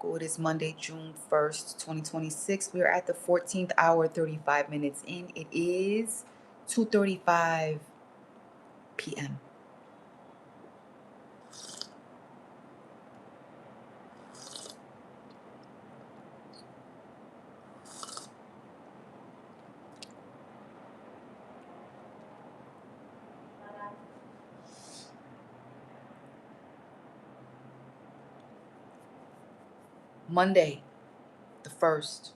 Oracle. It is Monday, June 1st, 2026. We are at the 14th hour, 35 minutes in. It is 2:35 p.m. Monday, the 1st.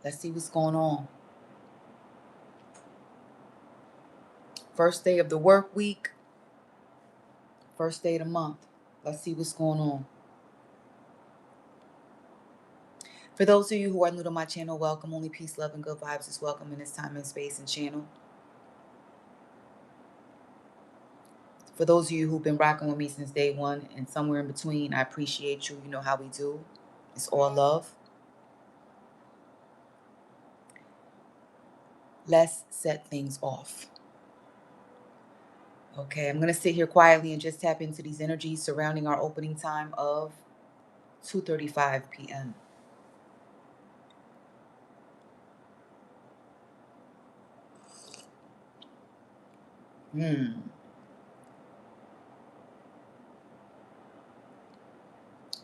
Let's see what's going on. First day of the work week, first day of the month. Let's see what's going on. For those of you who are new to my channel, welcome. Only peace, love, and good vibes is welcome in this time and space and channel. For those of you who've been rocking with me since day one and somewhere in between, I appreciate you. You know how we do. It's all love. Let's set things off. Okay, I'm going to sit here quietly and just tap into these energies surrounding our opening time of 2:35 p.m.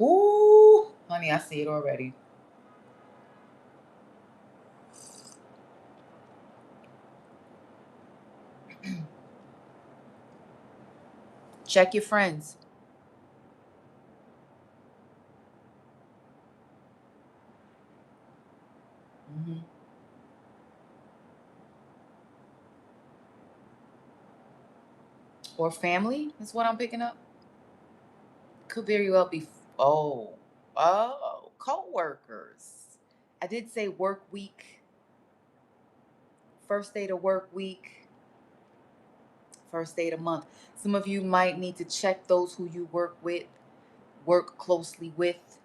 Ooh, honey, I see it already. Check your friends. Or family is what I'm picking up. Could very well be, co-workers. I did say work week, first day to work week, first day of the month. Some of you might need to check those who you work with, work closely with.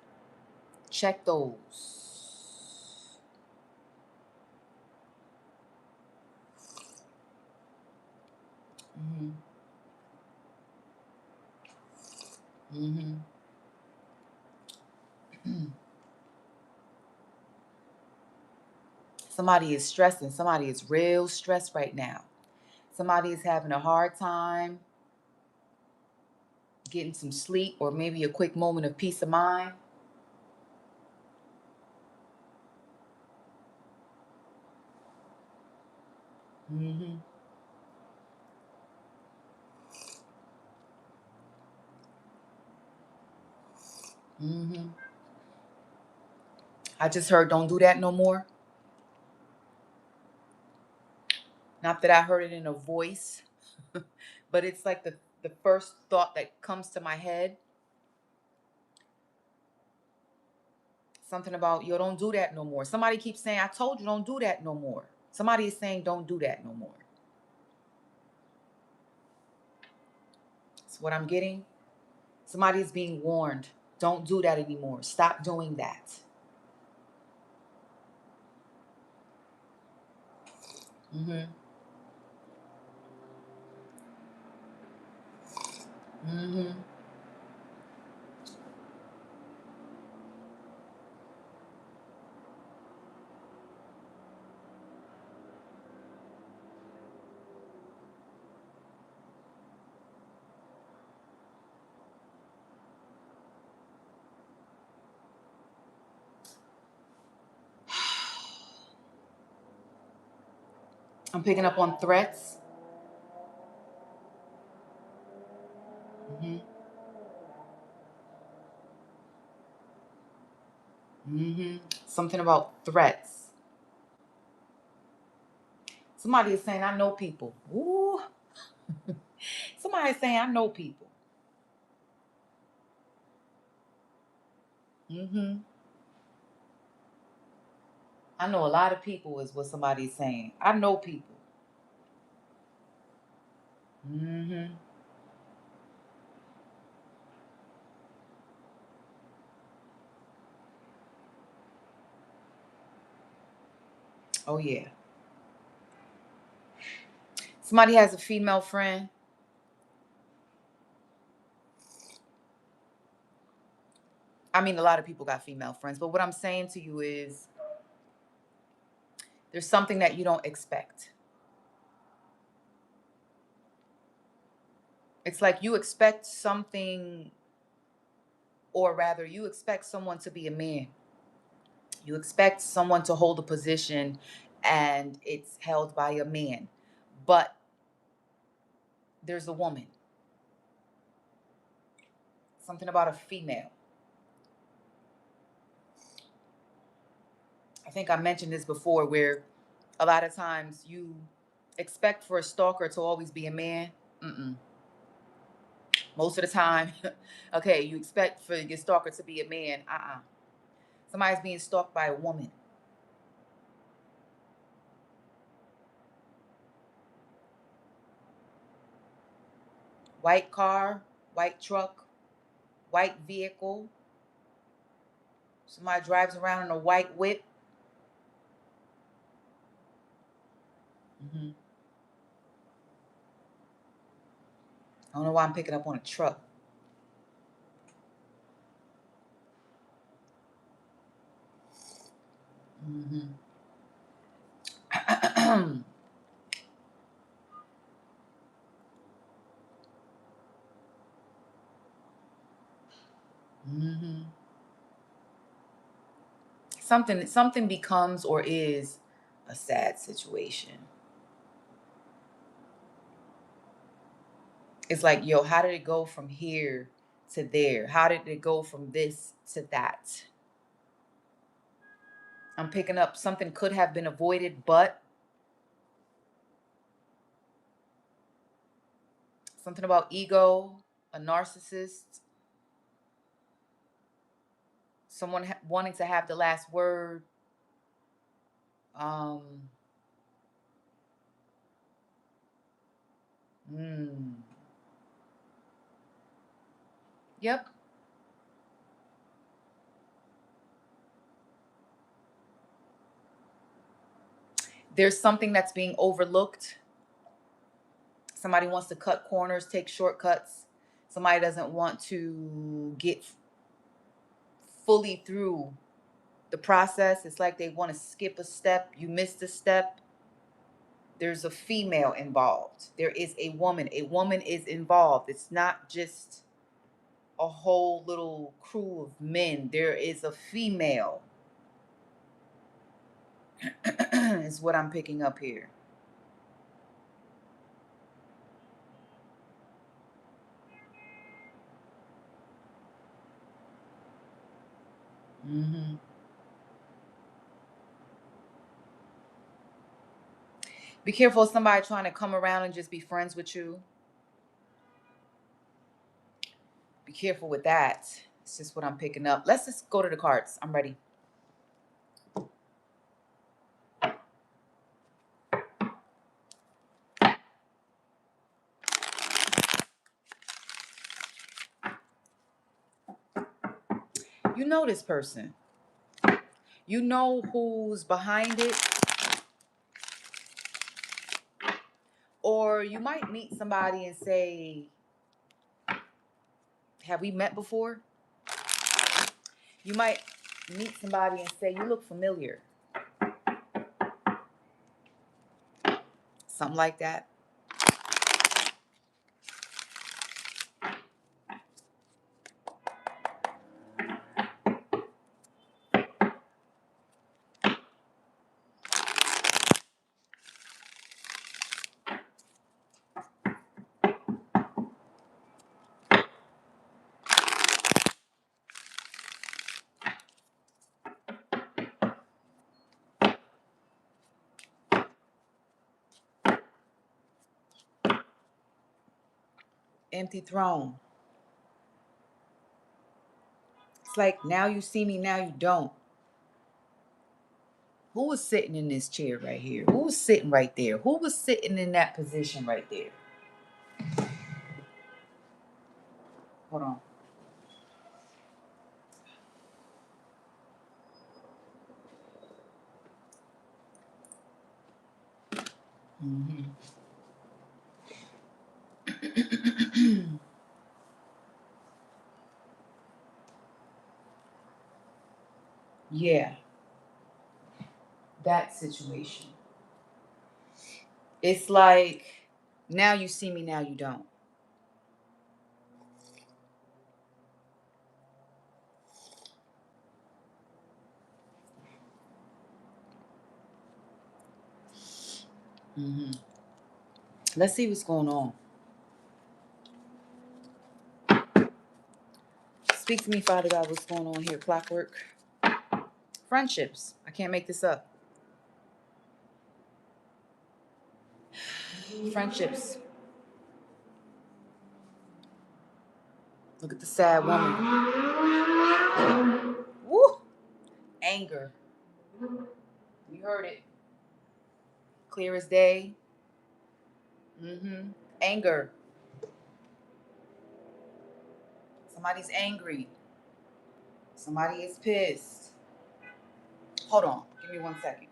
Check those. Mm-hmm. Mm-hmm. Somebody is stressing. Somebody is real stressed right now. Somebody is having a hard time getting some sleep or maybe a quick moment of peace of mind. Mm-hmm. Mm-hmm. I just heard don't do that no more. Not that I heard it in a voice, but it's like the first thought that comes to my head. Something about, yo, don't do that no more. Somebody keeps saying, I told you don't do that no more. Somebody is saying, don't do that no more. That's what I'm getting. Somebody is being warned. Don't do that anymore. Stop doing that. Mm-hmm. Mm-hmm. I'm picking up on threats. Mm-hmm. Mm-hmm. Something about threats. Somebody is saying, I know people. Ooh. Somebody is saying, I know people. Mm-hmm. I know a lot of people is what somebody's saying. I know people. Mm-hmm. Oh, yeah. Somebody has a female friend. I mean, a lot of people got female friends, but what I'm saying to you is there's something that you don't expect. It's like you expect something, or rather, you expect someone to be a man. You expect someone to hold a position and it's held by a man. But there's a woman, something about a female. I think I mentioned this before where a lot of times you expect for a stalker to always be a man. Mm-mm. Most of the time, okay, you expect for your stalker to be a man. Somebody's being stalked by a woman. White car, white truck, white vehicle. Somebody drives around in a white whip. Hmm. I don't know why I'm picking up on a truck. Hmm. Hmm. Something becomes or is a sad situation. It's like, yo, how did it go from here to there? How did it go from this to that? I'm picking up something could have been avoided, but something about ego, a narcissist, someone wanting to have the last word. Um, mm, yep. There's something that's being overlooked. Somebody wants to cut corners, take shortcuts. Somebody doesn't want to get fully through the process. It's like they want to skip a step. You missed a step. There's a female involved. There is a woman. A woman is involved. It's not just a whole little crew of men. There is a female, is what I'm picking up here. Hmm. Be careful of somebody trying to come around and just be friends with you. Be careful with that. It's just what I'm picking up. Let's just go to the cards. I'm ready. You know this person. You know who's behind it. Or you might meet somebody and say, have we met before? You might meet somebody and say, you look familiar. Something like that. Empty throne. It's like, now you see me, now you don't. Who was sitting in this chair right here? Who was sitting right there? Who was sitting in that position right there? Hold on. Hmm. Yeah, that situation. It's like, now you see me, now you don't. Hmm. Let's see what's going on. Speak to me, Father God, what's going on here? Clockwork. Friendships. I can't make this up. Friendships. Look at the sad woman. Woo! Anger. You heard it. Clear as day. Mm-hmm. Anger. Somebody's angry. Somebody is pissed. Hold on. Give me 1 second.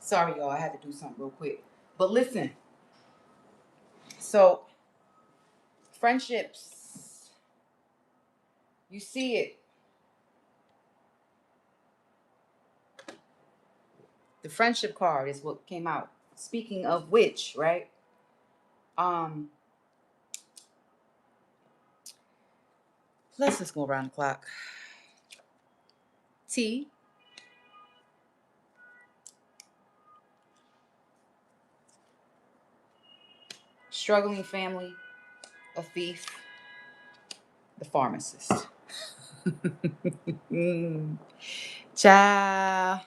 Sorry, y'all. I had to do something real quick. But listen. So, friendships. You see it. The friendship card is what came out. Speaking of which, right? Um, let's just go around the clock. T, struggling family, a thief, the pharmacist. Child,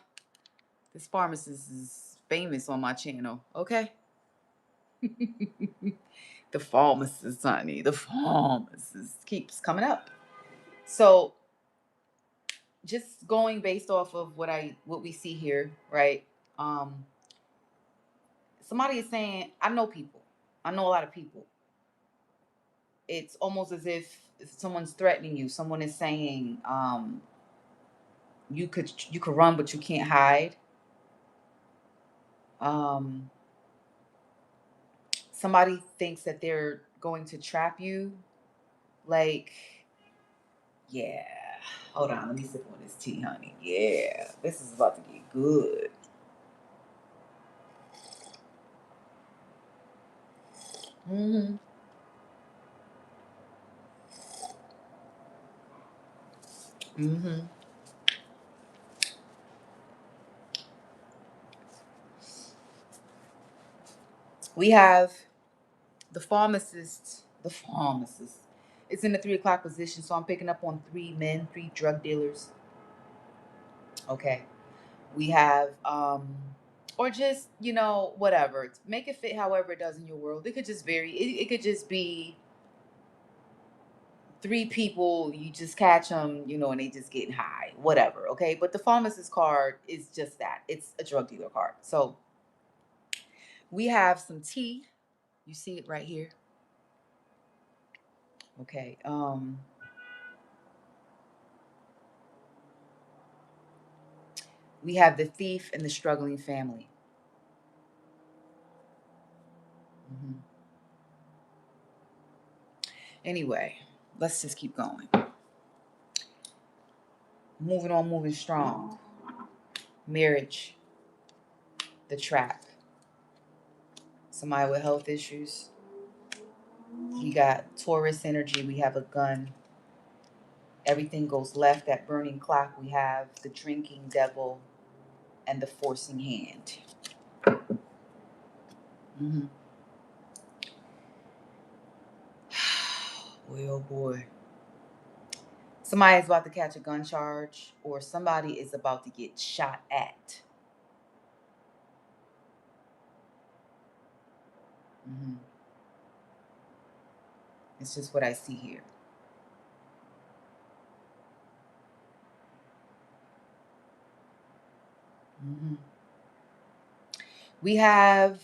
this pharmacist is famous on my channel, okay? The pharmacist, honey, the pharmacist keeps coming up. So, just going based off of what we see here, right? Um, somebody is saying, I know people. I know a lot of people. It's almost as if someone's threatening you. Someone is saying, you could run, but you can't hide. Um, somebody thinks that they're going to trap you. Like, yeah. Hold on, let me sip on this tea, honey. Yeah, this is about to get good. Hmm. Hmm. We have the pharmacist. The pharmacist. It's in the 3 o'clock position, so I'm picking up on 3 men, 3 drug dealers. Okay. We have or just, whatever. Make it fit however it does in your world. It could just vary. It could just be 3 people, you just catch them, and they just getting high, whatever. Okay. But the pharmacist card is just that. It's a drug dealer card. So we have some tea. You see it right here. Okay. We have the thief and the struggling family. Hmm. Anyway, let's just keep going. Moving on, moving strong. Marriage, the trap. Somebody with health issues. We got Taurus energy. We have a gun. Everything goes left. That burning clock. We have the drinking devil and the forcing hand. Mm-hmm. Boy, oh boy. Somebody is about to catch a gun charge, or somebody is about to get shot at. Hmm. It's just what I see here. Hmm. We have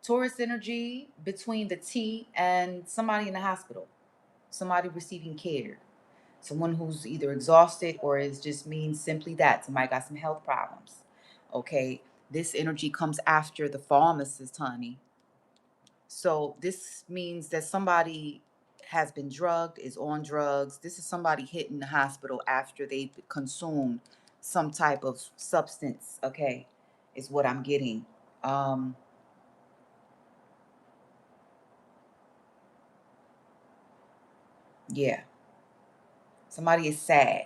Taurus energy between the T and somebody in the hospital, somebody receiving care, someone who's either exhausted or is just means simply that somebody got some health problems. Okay, this energy comes after the pharmacist, honey. So this means that somebody has been drugged, is on drugs. This is somebody hitting the hospital after they've consumed some type of substance. Okay, is what I'm getting. Um, yeah, somebody is sad.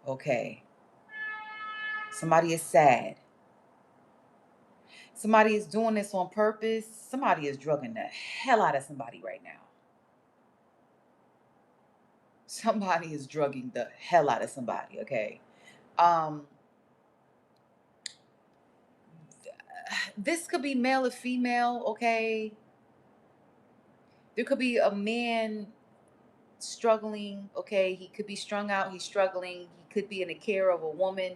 Okay, somebody is sad. Somebody is doing this on purpose. Somebody is drugging the hell out of somebody right now. Somebody is drugging the hell out of somebody. Okay. Um, this could be male or female. Okay, there could be a man struggling. Okay, he could be strung out. He's struggling. He could be in the care of a woman.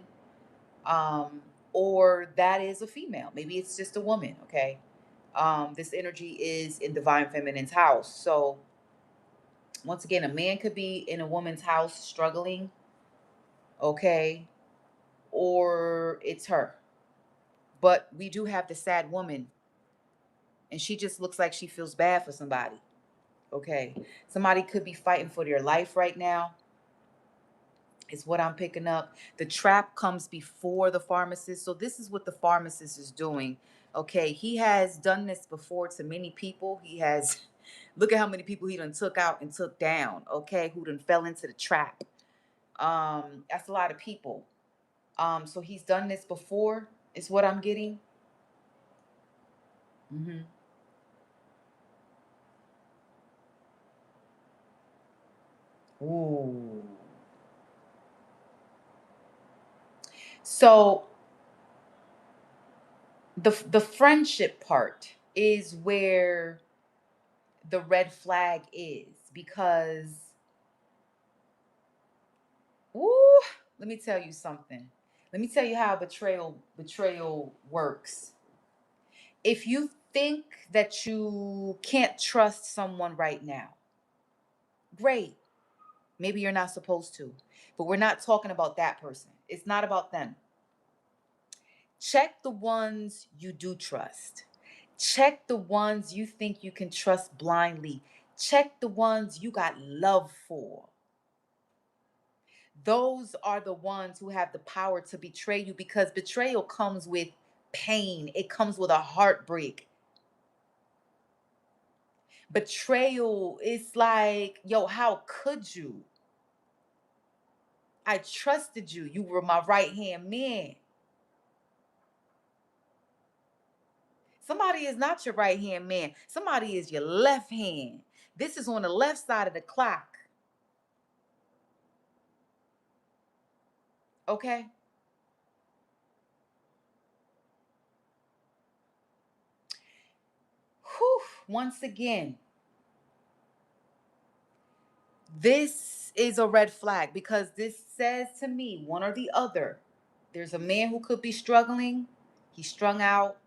Um, or that is a female. Maybe it's just a woman. Okay. This energy is in divine feminine's house. So once again, a man could be in a woman's house struggling, okay, or it's her. But we do have the sad woman, and she just looks like she feels bad for somebody, okay. Somebody could be fighting for their life right now, is what I'm picking up. The trap comes before the pharmacist. So this is what the pharmacist is doing. Okay, he has done this before to many people. He has look at how many people he done took out and took down, okay, who done fell into the trap. That's a lot of people. So he's done this before, is what I'm getting. Hmm. Ooh. So the friendship part is where the red flag is, because ooh, let me tell you something. Let me tell you how betrayal works. If you think that you can't trust someone right now, great. Maybe you're not supposed to. But we're not talking about that person. It's not about them. Check the ones you do trust. Check the ones you think you can trust blindly. Check the ones you got love for. Those are the ones who have the power to betray you, because betrayal comes with pain, it comes with a heartbreak. Betrayal is like, yo, how could you? I trusted you. You were my right hand man. Somebody is not your right hand man, somebody is your left hand. This is on the left side of the clock. Okay. Whew. Once again, this is a red flag, because this says to me one or the other. There's a man who could be struggling, he's strung out,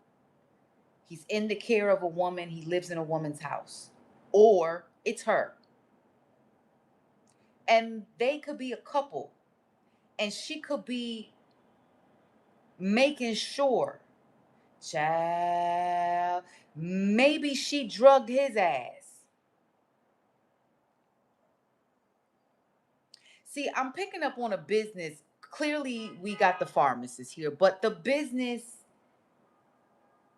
he's in the care of a woman, he lives in a woman's house, or it's her. And they could be a couple, and she could be making sure, child, maybe she drugged his ass. See, I'm picking up on a business. Clearly, we got the pharmacist here, but the business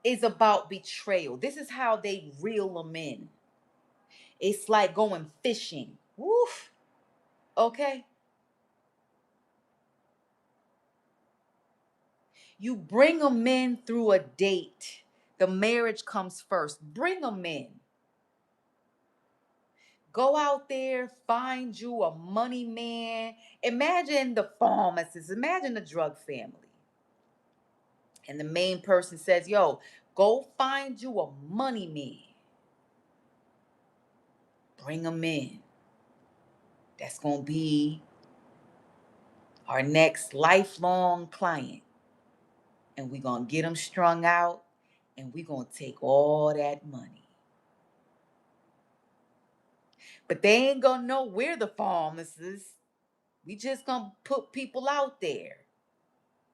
is about betrayal. This is how they reel them in. It's like going fishing. Woof. Okay. You bring them in through a date. The marriage comes first. Bring them in. Go out there, find you a money man. Imagine the pharmacist, imagine the drug family. And the main person says, yo, Go find you a money man. Bring him in. That's going to be our next lifelong client. And we're going to get him strung out, and we're going to take all that money. But they ain't going to know we're the pharmacists. We just going to put people out there.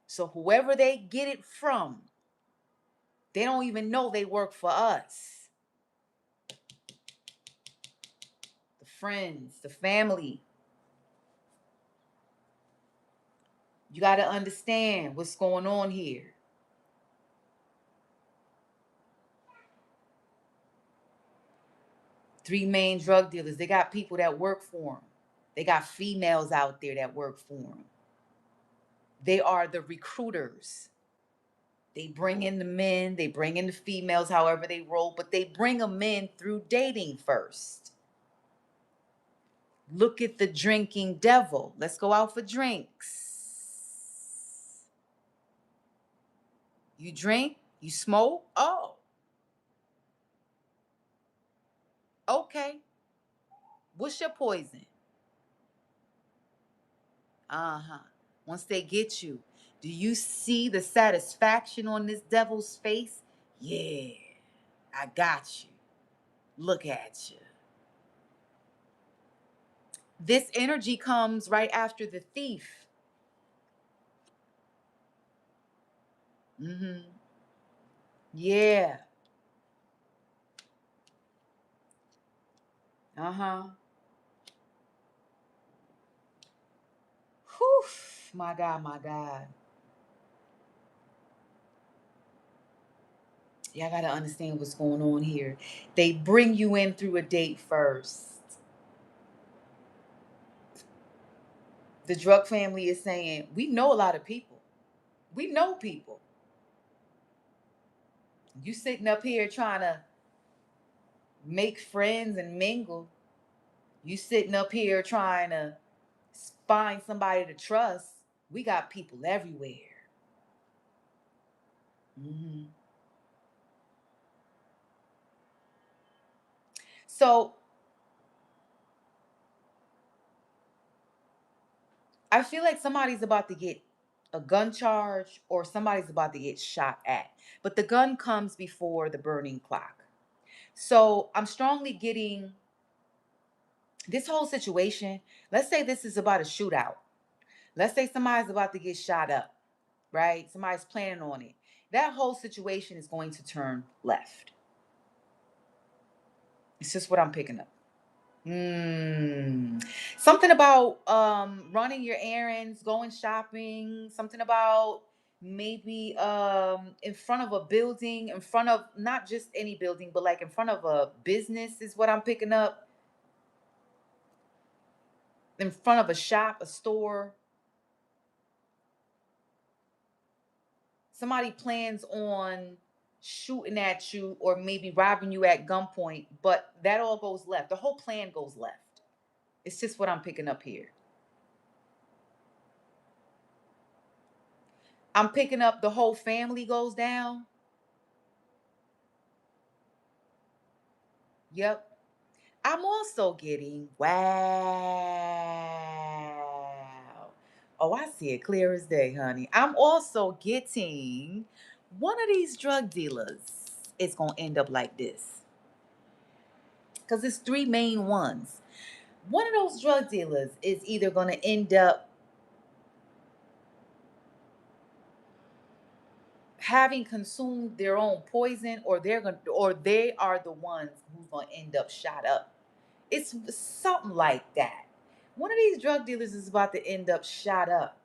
So whoever they get it from, they don't even know they work for us. The friends, the family. You got to understand what's going on here. Three main drug dealers. They got people that work for them. They got females out there that work for them. They are the recruiters. They bring in the men, they bring in the females, however they roll, but they bring them in through dating first. Look at the drinking devil. Let's go out for drinks. You drink? You smoke? Oh, okay. What's your poison? Uh-huh. Once they get you, do you see the satisfaction on this devil's face? Yeah, I got you. Look at you. This energy comes right after the thief. Mm-hmm. Yeah. Uh-huh. Whew. My God, my God. Yeah, I gotta understand what's going on here. They bring you in through a date first. The drug family is saying, we know a lot of people. We know people. You sitting up here trying to make friends and mingle. You sitting up here trying to find somebody to trust. We got people everywhere. Mm-hmm. So I feel like somebody's about to get a gun charge or somebody's about to get shot at. But the gun comes before the burning clock. So I'm strongly getting this whole situation. Let's say this is about a shootout. Let's say somebody's about to get shot up, right? Somebody's planning on it. That whole situation is going to turn left. It's just what I'm picking up. Something about running your errands, going shopping, something about maybe in front of a building, in front of not just any building, but like in front of a business is what I'm picking up. In front of a shop, a store. Somebody plans on shooting at you or maybe robbing you at gunpoint, but that all goes left. The whole plan goes left. It's just what I'm picking up here. I'm picking up the whole family goes down. Yep. I'm also getting, wow. Oh, I see it clear as day, honey. I'm also getting one of these drug dealers is going to end up like this. Because it's three main ones. One of those drug dealers is either going to end up having consumed their own poison, or they are the ones who's going to end up shot up. It's something like that. One of these drug dealers is about to end up shot up,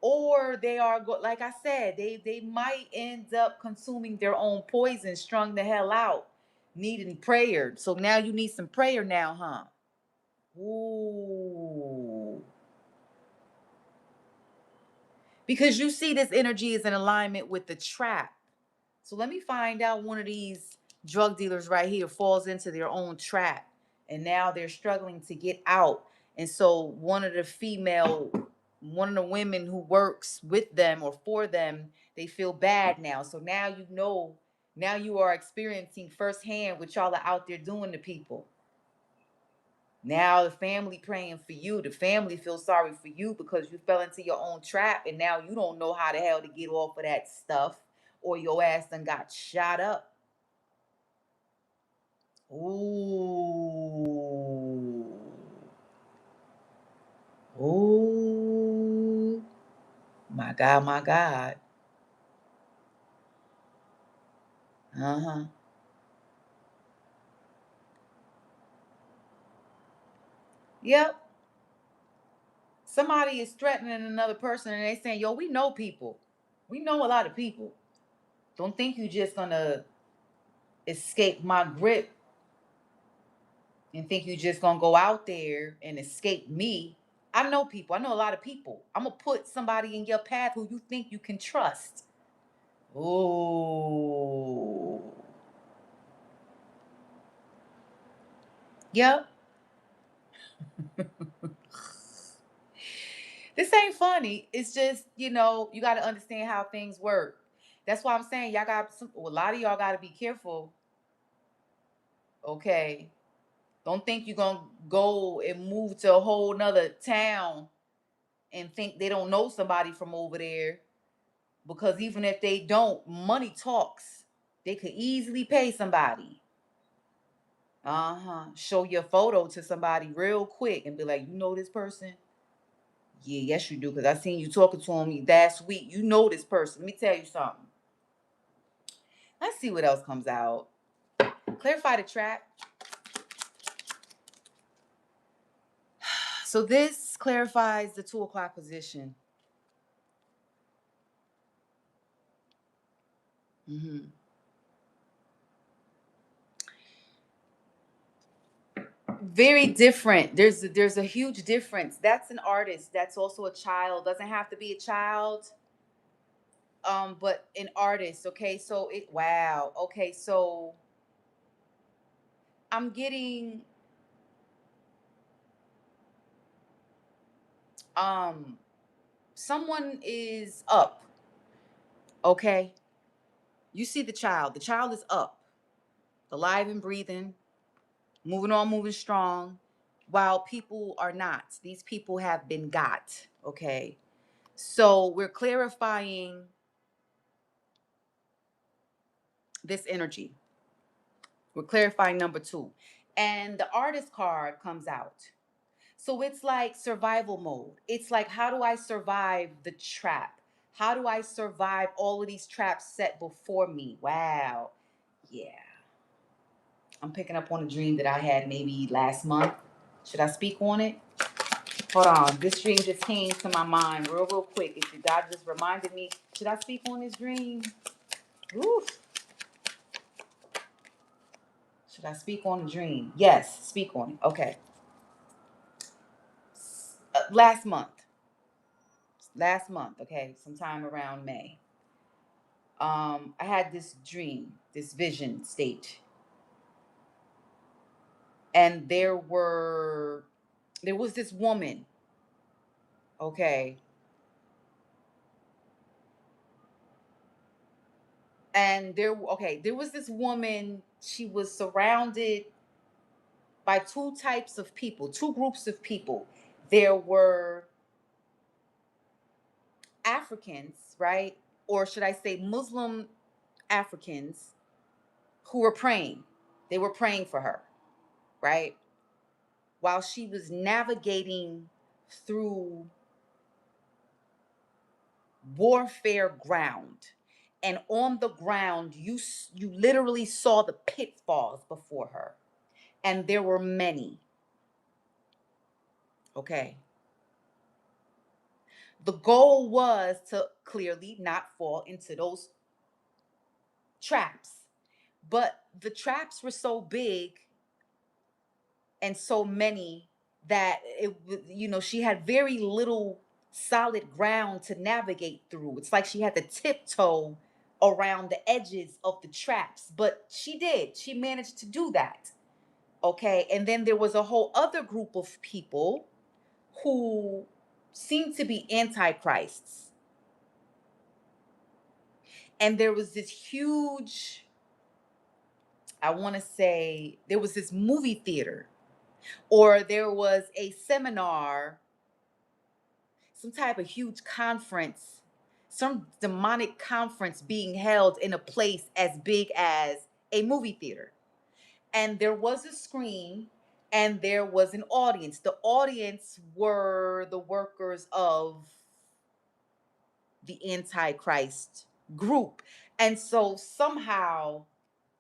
or they are like I said, they might end up consuming their own poison, strung the hell out, needing prayer. So now you need some prayer now, huh? Ooh. Because you see this energy is in alignment with the trap. So let me find out one of these drug dealers right here falls into their own trap and now they're struggling to get out. And so one of the women who works with them or for them, they feel bad now. So now you know Now you are experiencing firsthand what y'all are out there doing to people. Now the family praying for you. The family feels sorry for you because you fell into your own trap and now you don't know how the hell to get off of that stuff, or your ass done got shot up. Ooh. Ooh. My God, my God. Uh-huh. Yep. Somebody is threatening another person and they saying, yo, we know people. We know a lot of people. Don't think you just gonna escape my grip and think you just gonna go out there and escape me. I know people. I know a lot of people. I'm gonna put somebody in your path who you think you can trust. Oh. Yep. This ain't funny. It's just, you got to understand how things work. That's why I'm saying y'all got a lot of y'all got to be careful. Okay. Don't think you're going to go and move to a whole nother town and think they don't know somebody from over there. Because even if they don't, money talks. They could easily pay somebody. Show your photo to somebody real quick and be like, you know this person? Yeah, yes you do. Because I seen you talking to him last week. You know this person. Let me tell you something. Let's see what else comes out. Clarify the trap. So this clarifies the 2 o'clock position. Mm-hmm. Very different. There's a huge difference. That's an artist. That's also a child. Doesn't have to be a child. But an artist. Okay, so it. Wow. Okay, so I'm getting um someone is up. Okay, you see the child. The child is up, alive and breathing, moving on, moving strong, while people are not. These people have been got. Okay. So we're clarifying this energy. We're clarifying number 2. And the artist card comes out. So it's like survival mode. It's like, how do I survive the trap? How do I survive all of these traps set before me? Wow. Yeah. I'm picking up on a dream that I had maybe last month. Should I speak on it? Hold on. This dream just came to my mind real quick. If God just reminded me, should I speak on this dream? Oof. Should I speak on the dream? Yes, speak on it. Okay. Last month. Last month, okay, sometime around May. I had this dream, this vision state. And there was this woman, okay, and there was this woman. She was surrounded by 2 types of people, 2 groups of people. There were Africans, right? Or should I say Muslim Africans who were praying. They were praying for her, right? While she was navigating through warfare ground. And on the ground, you literally saw the pitfalls before her. And there were many. Okay. The goal was to clearly not fall into those traps. But the traps were so big and so many that she had very little solid ground to navigate through. It's like she had to tiptoe around the edges of the traps, but she managed to do that. Okay, and then there was a whole other group of people who seemed to be antichrists, and there was this huge I want to say there was this movie theater, or there was a seminar, some type of huge conference, some demonic conference being held in a place as big as a movie theater. And there was a screen and there was an audience. The audience were the workers of the Antichrist group. And so somehow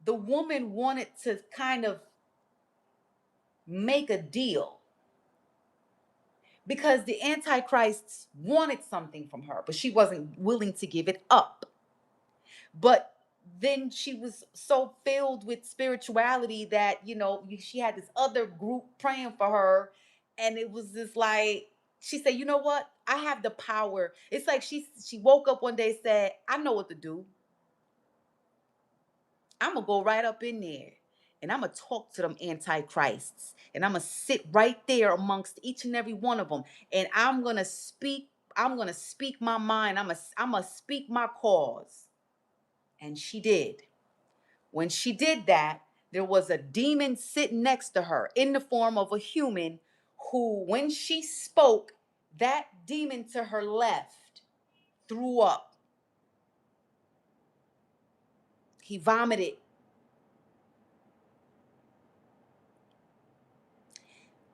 the woman wanted to kind of make a deal because the Antichrists wanted something from her, but she wasn't willing to give it up. But then she was so filled with spirituality that, she had this other group praying for her. And it was just like, she said, you know what? I have the power. It's like she woke up one day and said, I know what to do. I'm going to go right up in there and I'm going to talk to them antichrists. And I'm going to sit right there amongst each and every one of them. And I'm going to speak. I'm going to speak my mind. I'm going to speak my cause. And she did. When she did that, there was a demon sitting next to her in the form of a human who, when she spoke, that demon to her left threw up. He vomited.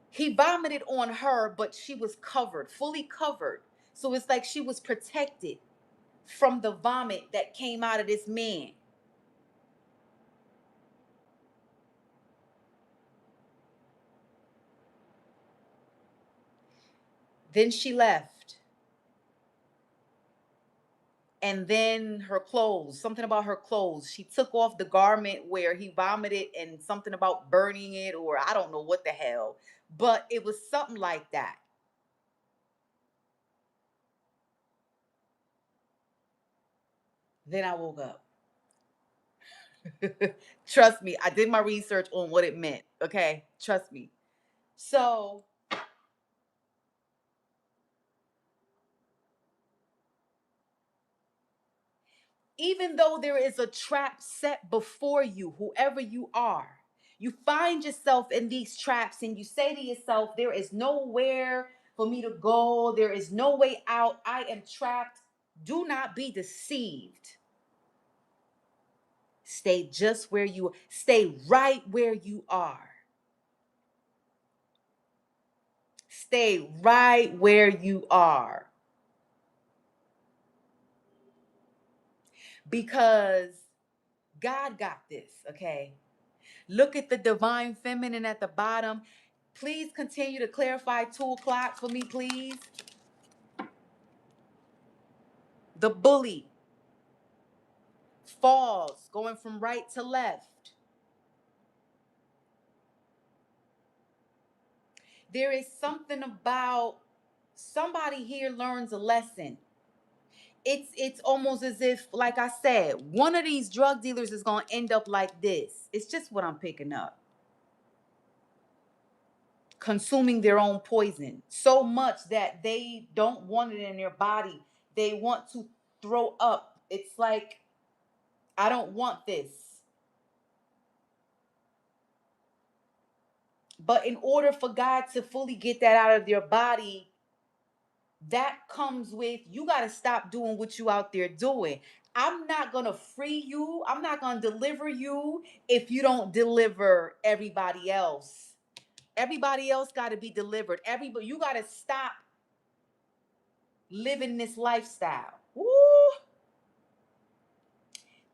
He vomited on her, but she was covered, fully covered. So it's like she was protected from the vomit that came out of this man. Then she left. And then her clothes, something about her clothes. She took off the garment where he vomited and something about burning it, or I don't know what the hell. But it was something like that. Then I woke up. Trust me, I did my research on what it meant. Okay, trust me. So even though there is a trap set before you, whoever you are, you find yourself in these traps and you say to yourself, there is nowhere for me to go. There is no way out. I am trapped. Do not be deceived. Stay right where you are. Stay right where you are. Because God got this, okay? Look at the divine feminine at the bottom. Please continue to clarify 2 o'clock for me, please. The bully falls, going from right to left. There is something about somebody here learns a lesson. It's almost as if, like I said, one of these drug dealers is going to end up like this. It's just what I'm picking up. Consuming their own poison so much that they don't want it in their body. They want to throw up. It's like, I don't want this. But in order for God to fully get that out of your body, that comes with, you got to stop doing what you out there doing. I'm not going to free you. I'm not going to deliver you if you don't deliver everybody else. Everybody else got to be delivered. Everybody, you got to stop living this lifestyle. Woo!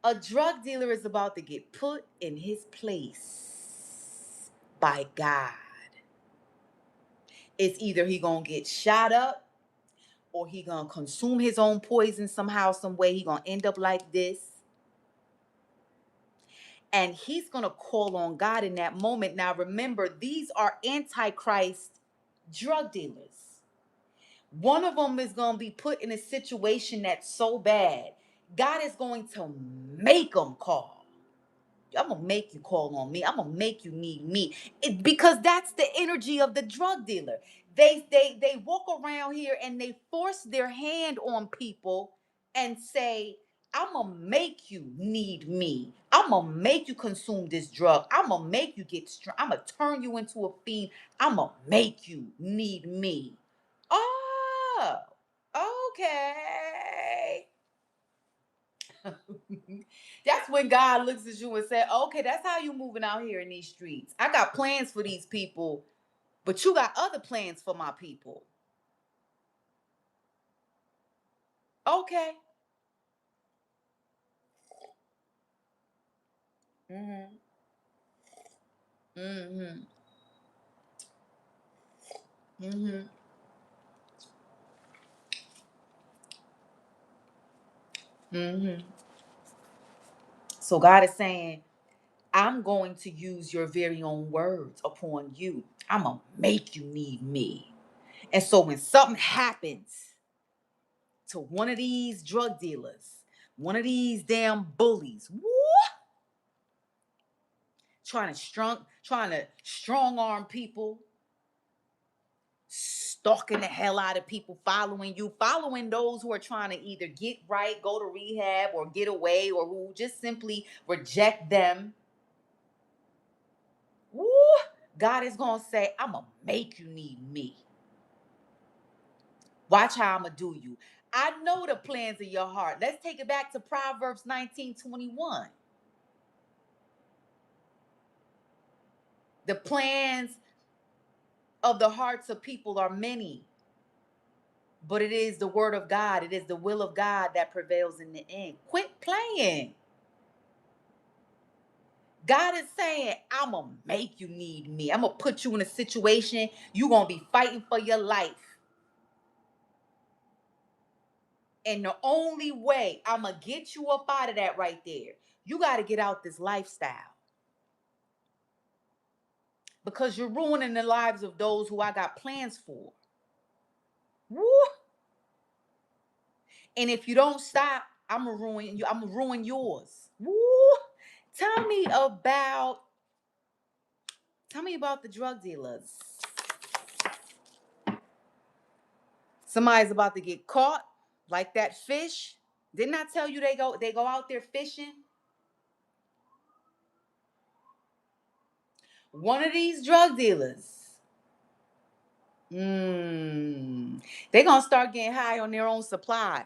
A drug dealer is about to get put in his place by God. It's either he gonna get shot up or he gonna consume his own poison somehow, some way. He gonna end up like this. And he's gonna call on God in that moment. Now remember, these are antichrist drug dealers. One of them is gonna be put in a situation that's so bad, God is going to make them call. I'm gonna make you call on me. I'm gonna make you need me. Because that's the energy of the drug dealer. They walk around here and they force their hand on people and say, I'm going to make you need me. I'm going to make you consume this drug. I'm going to make you get strong. I'm going to turn you into a fiend. I'm going to make you need me. Oh, okay. That's when God looks at you and said, okay, that's how you moving out here in these streets. I got plans for these people, but you got other plans for my people. Okay. Mm-hmm. Mm-hmm. Mm-hmm. Mm-hmm. So God is saying, I'm going to use your very own words upon you. I'm going to make you need me. And so when something happens to one of these drug dealers, one of these damn bullies, trying to strong arm people, stalking the hell out of people, following those who are trying to either get right, go to rehab, or get away, or who just simply reject them. Woo! God is going to say, I'm going to make you need me. Watch how I'm going to do you. I know the plans of your heart. Let's take it back to Proverbs 19:21. The plans of the hearts of people are many, but it is the word of God. It is the will of God that prevails in the end. Quit playing. God is saying, I'm going to make you need me. I'm going to put you in a situation you're going to be fighting for your life. And the only way I'm going to get you up out of that right there, you got to get out this lifestyle. Because you're ruining the lives of those who I got plans for. Woo! And if you don't stop, I'm going to ruin you. I'm going to ruin yours. Woo! Tell me about the drug dealers. Somebody's about to get caught like that fish. Didn't I tell you they go out there fishing? One of these drug dealers, they're going to start getting high on their own supply.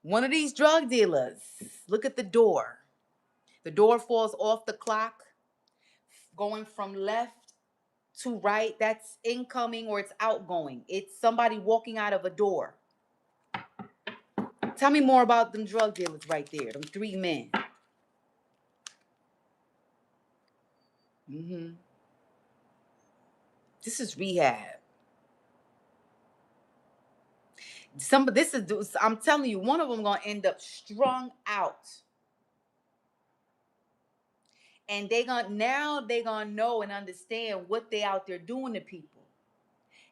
One of these drug dealers, look at the door. The door falls off the clock, going from left to right. That's incoming or it's outgoing. It's somebody walking out of a door. Tell me more about them drug dealers right there, them three men. This is rehab. I'm telling you, one of them gonna end up strung out. And they gonna know and understand what they out there doing to people.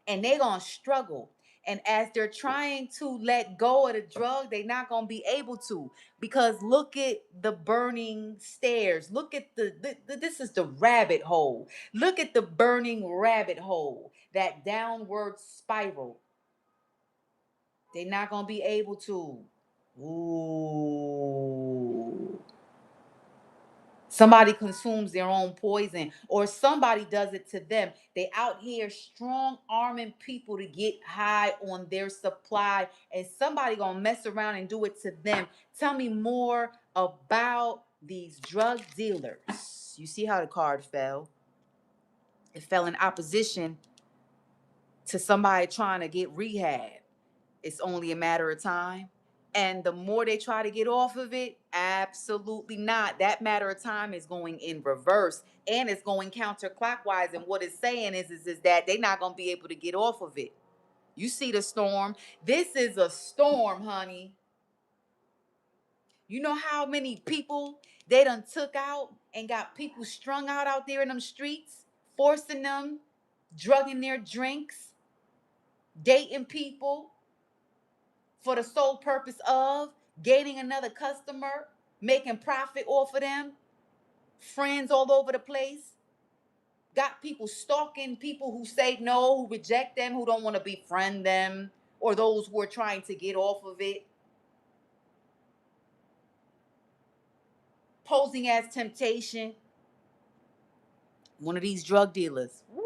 And they gonna struggle. And as they're trying to let go of the drug, they're not gonna be able to. Because look at the burning stairs. Look at this is the rabbit hole. Look at the burning rabbit hole. That downward spiral. They're not gonna be able to. Ooh. Somebody consumes their own poison, or somebody does it to them. They out here strong arming people to get high on their supply, and somebody gonna mess around and do it to them. Tell me more about these drug dealers. You see how the card fell? It fell in opposition to somebody trying to get rehab. It's only a matter of time. And the more they try to get off of it, absolutely not. That matter of time is going in reverse, and it's going counterclockwise. And what it's saying is that they're not going to be able to get off of it. You see the storm? This is a storm, honey. You know how many people they done took out and got people strung out there in them streets, forcing them, drugging their drinks, dating people, for the sole purpose of gaining another customer, making profit off of them, friends all over the place. Got people stalking people who say no, who reject them, who don't want to befriend them, or those who are trying to get off of it. posing as temptation. One of these drug dealers. Woo!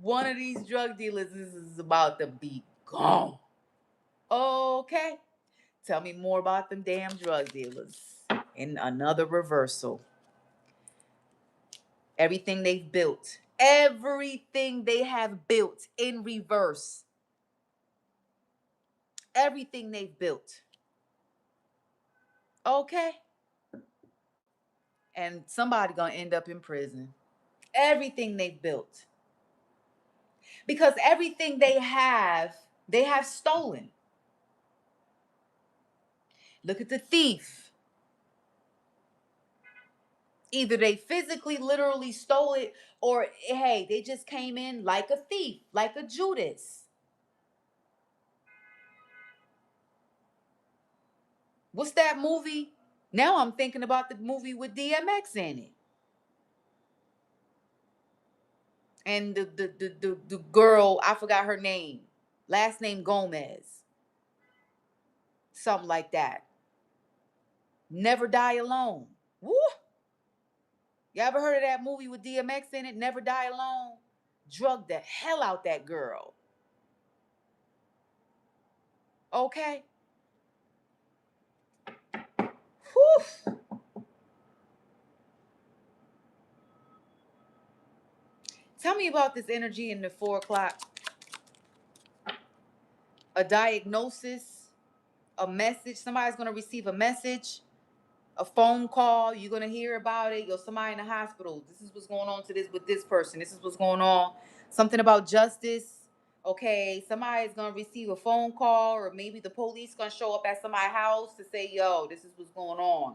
One of these drug dealers is about to be gone. Okay. Tell me more about them damn drug dealers. In another reversal. Everything they've built. Everything they have built in reverse. Everything they've built. Okay. And somebody gonna end up in prison. Everything they've built. Because everything they have stolen. Look at the thief. Either they physically, literally stole it, or hey, they just came in like a thief, like a Judas. What's that movie? Now I'm thinking about the movie with DMX in it. And the girl, I forgot her name. Last name Gomez. Something like that. Never Die Alone. Woo! You ever heard of that movie with DMX in it? Never Die Alone? Drugged the hell out that girl. Okay? Whew. Tell me about this energy in the 4 o'clock. A diagnosis, a message. Somebody's going to receive a message, a phone call. You're going to hear about it. Yo, somebody in the hospital. This is what's going on with this person. This is what's going on. Something about justice. Okay, somebody's going to receive a phone call, or maybe the police going to show up at somebody's house to say, yo, this is what's going on.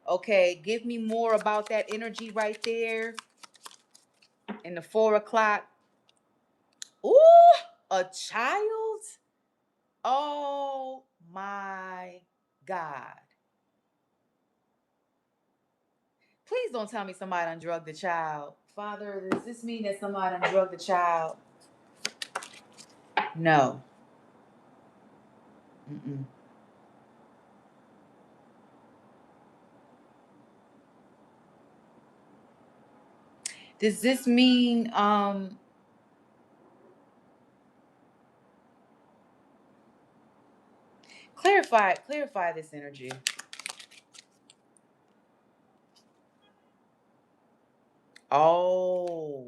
Okay, give me more about that energy right there in the 4 o'clock. Ooh, a child? Oh my God. Please don't tell me somebody done drugged the child. Father, does this mean that somebody done drugged the child? No. Mm-mm. Does this mean clarify this energy? Oh.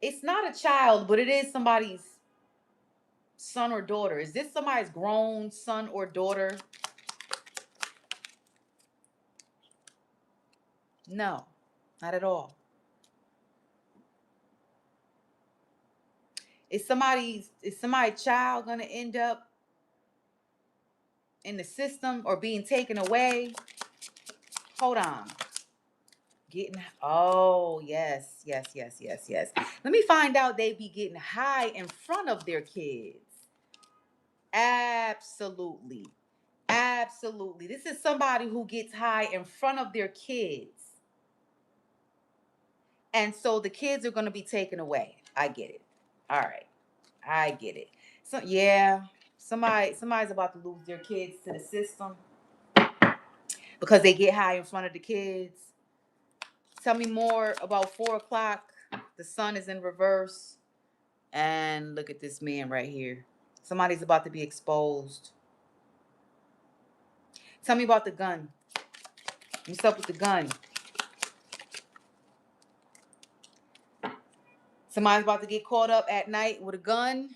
It's not a child, but it is somebody's son or daughter. Is this somebody's grown son or daughter? No, not at all. Is somebody's child gonna end up in the system or being taken away? Hold on. Yes. Let me find out they be getting high in front of their kids. Absolutely. Absolutely. This is somebody who gets high in front of their kids. And so the kids are going to be taken away. I get it. All right. I get it. So yeah, somebody's about to lose their kids to the system because they get high in front of the kids. Tell me more about 4 o'clock. The sun is in reverse. And look at this man right here. Somebody's about to be exposed. Tell me about the gun. What's up with the gun? Somebody's about to get caught up at night with a gun.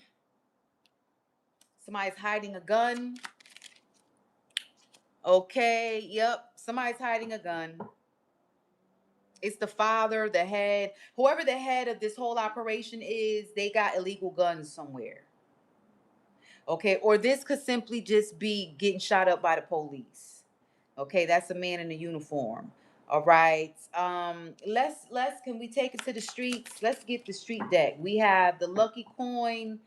Somebody's hiding a gun. Okay, yep. Somebody's hiding a gun. It's the father, the head. Whoever the head of this whole operation is, they got illegal guns somewhere. Okay, or this could simply just be getting shot up by the police. Okay, that's a man in a uniform. All right. Let's can we take it to the streets? Let's get the street deck. We have the lucky coin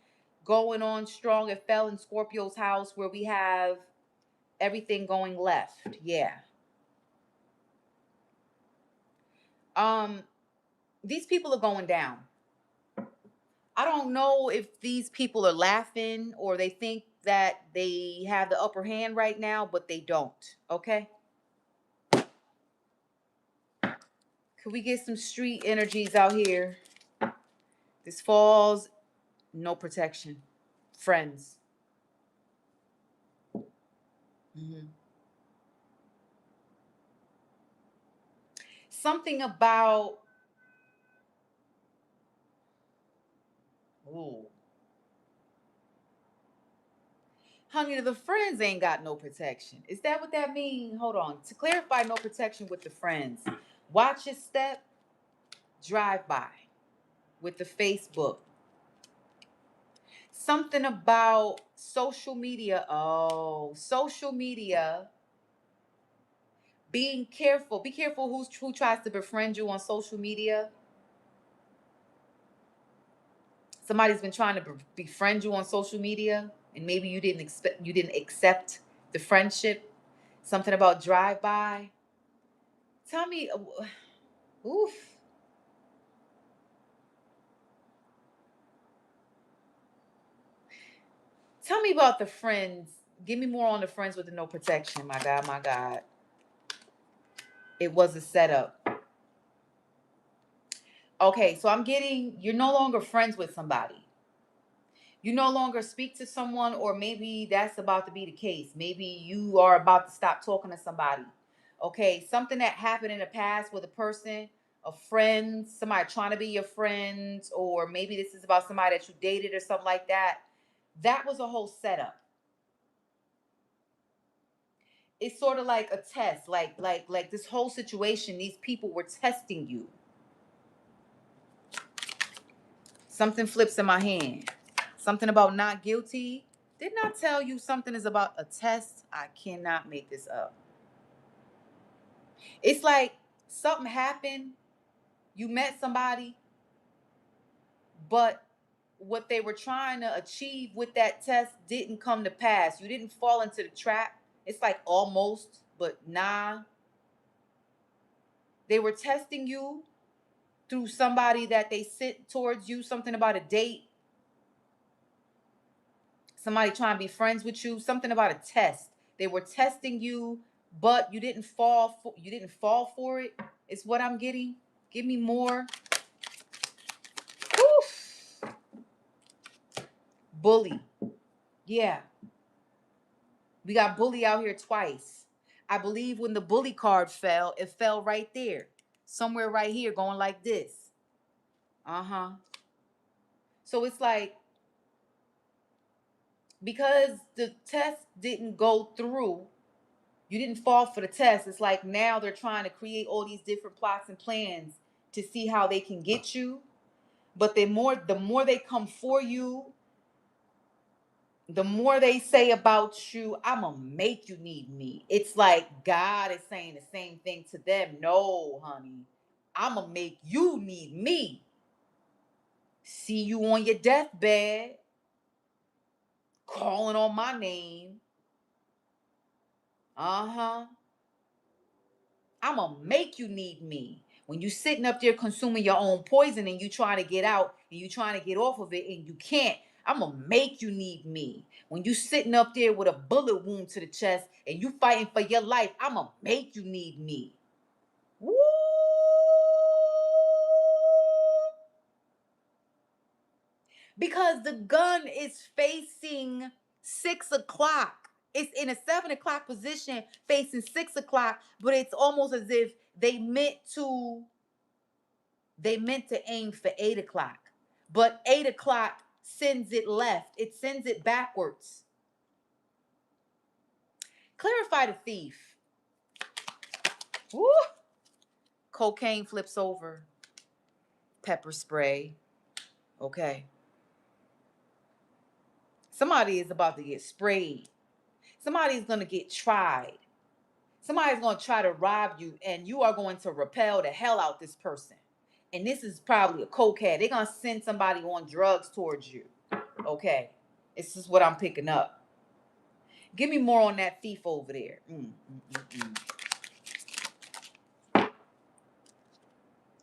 going on strong. It fell in Scorpio's house where we have everything going left. Yeah. Um, these people are going down. I don't know if these people are laughing or they think that they have the upper hand right now, but they don't. Okay? Could we get some street energies out here? This falls, no protection. Friends. Mm-hmm. Something about, ooh, honey, the friends ain't got no protection. Is that what that means? Hold on. To clarify, no protection with the friends. Watch your step, drive by with the Facebook. Something about social media. Oh, social media. Being careful. Be careful who tries to befriend you on social media. Somebody's been trying to befriend you on social media, and maybe you didn't accept the friendship. Something about drive by. Tell me, oof. Tell me about the friends. Give me more on the friends with the no protection. My God, my God. It was a setup. Okay, so I'm getting, you're no longer friends with somebody. You no longer speak to someone, or maybe that's about to be the case. Maybe you are about to stop talking to somebody. Okay, something that happened in the past with a person, a friend, somebody trying to be your friend, or maybe this is about somebody that you dated or something like that. That was a whole setup. It's sort of like a test, like this whole situation. These people were testing you. Something flips in my hand. Something about not guilty. Didn't I tell you something is about a test? I cannot make this up. It's like something happened. You met somebody, but what they were trying to achieve with that test didn't come to pass. You didn't fall into the trap. It's like almost, but nah. They were testing you through somebody that they sent towards you, something about a date, somebody trying to be friends with you, something about a test. They were testing you, but you didn't fall for it. Is what I'm getting. Give me more. Oof. Bully. Yeah. We got bully out here twice. I believe when the bully card fell, it fell right there. Somewhere right here going like this. Uh-huh. So it's like, because the test didn't go through, you didn't fall for the test. It's like now they're trying to create all these different plots and plans to see how they can get you. But the more they come for you, the more they say about you, I'm gonna make you need me. It's like God is saying the same thing to them. No, honey, I'm gonna make you need me. See you on your deathbed, calling on my name. Uh-huh. I'm gonna make you need me. When you sitting up there consuming your own poison and you trying to get out and you trying to get off of it and you can't, I'm gonna make you need me. When you sitting up there with a bullet wound to the chest and you fighting for your life, I'm gonna make you need me. Woo! Because the gun is facing 6 o'clock. It's in a 7 o'clock position facing 6 o'clock, but it's almost as if they meant to aim for 8 o'clock, but 8 o'clock sends it left. It sends it backwards. Clarify the thief. Woo! Cocaine flips over. Pepper spray. Okay. Somebody is about to get sprayed. Somebody's going to get tried. Somebody's going to try to rob you, and you are going to repel the hell out this person. And this is probably a cokehead. They're going to send somebody on drugs towards you. Okay. This is what I'm picking up. Give me more on that thief over there.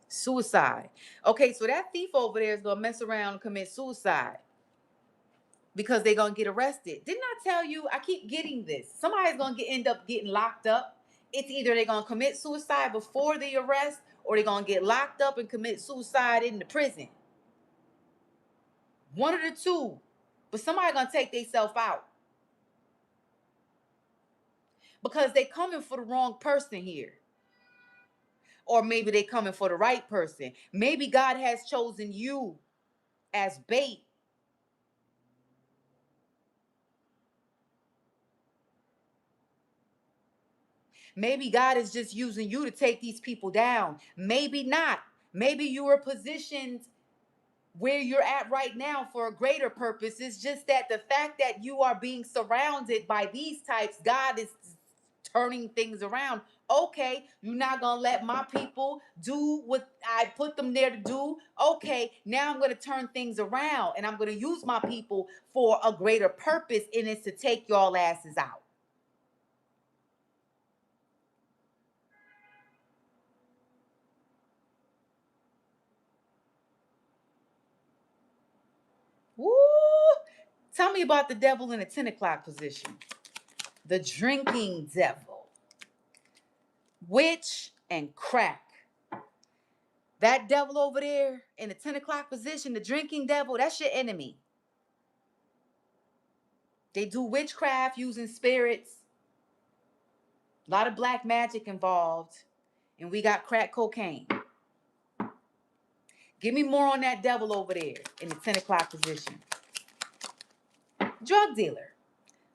Suicide. Okay, so that thief over there is going to mess around and commit suicide. because they're gonna get arrested. Didn't I tell you? I keep getting this. Somebody's gonna end up getting locked up. It's either they're gonna commit suicide before the arrest, or they're gonna get locked up and commit suicide in the prison. One of the two. But somebody gonna take themselves out. Because they coming for the wrong person here. Or maybe they coming for the right person. Maybe God has chosen you as bait. Maybe God is just using you to take these people down. Maybe not. Maybe you were positioned where you're at right now for a greater purpose. It's just that the fact that you are being surrounded by these types, God is turning things around. Okay, you're not gonna let my people do what I put them there to do. Okay, now I'm gonna turn things around and I'm gonna use my people for a greater purpose, and it's to take y'all asses out. Woo! Tell me about the devil in the 10 o'clock position. The drinking devil. Witch and crack. That devil over there in the 10 o'clock position, the drinking devil, that's your enemy. They do witchcraft using spirits. A lot of black magic involved. And we got crack cocaine. Give me more on that devil over there in the 10 o'clock position. Drug dealer.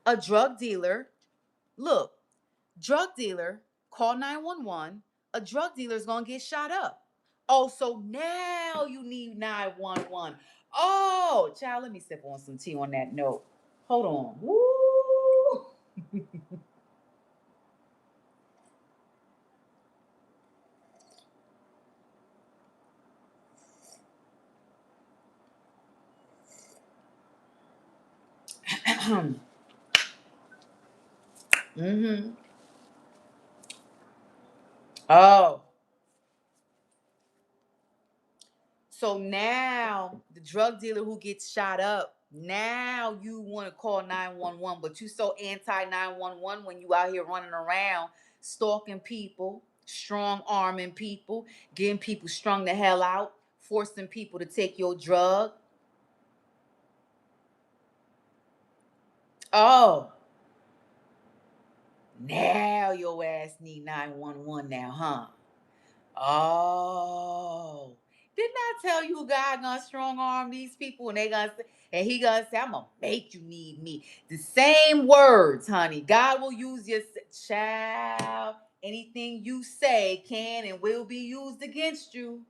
A drug dealer. Look, drug dealer, call 911. A drug dealer is going to get shot up. Oh, so now you need 911. Oh, child, let me sip on some tea on that note. Hold on. Woo! Mm-hmm. Oh, so now the drug dealer who gets shot up, now you want to call 911, but you so anti 911 when you out here running around stalking people, strong arming people, getting people strung the hell out, forcing people to take your drug. Oh, now your ass need 911 now, huh? Oh, didn't I tell you God gonna strong arm these people and they gonna say, and he gonna say, I'm gonna make you need me. The same words, honey. God will use your child. Anything you say can and will be used against you.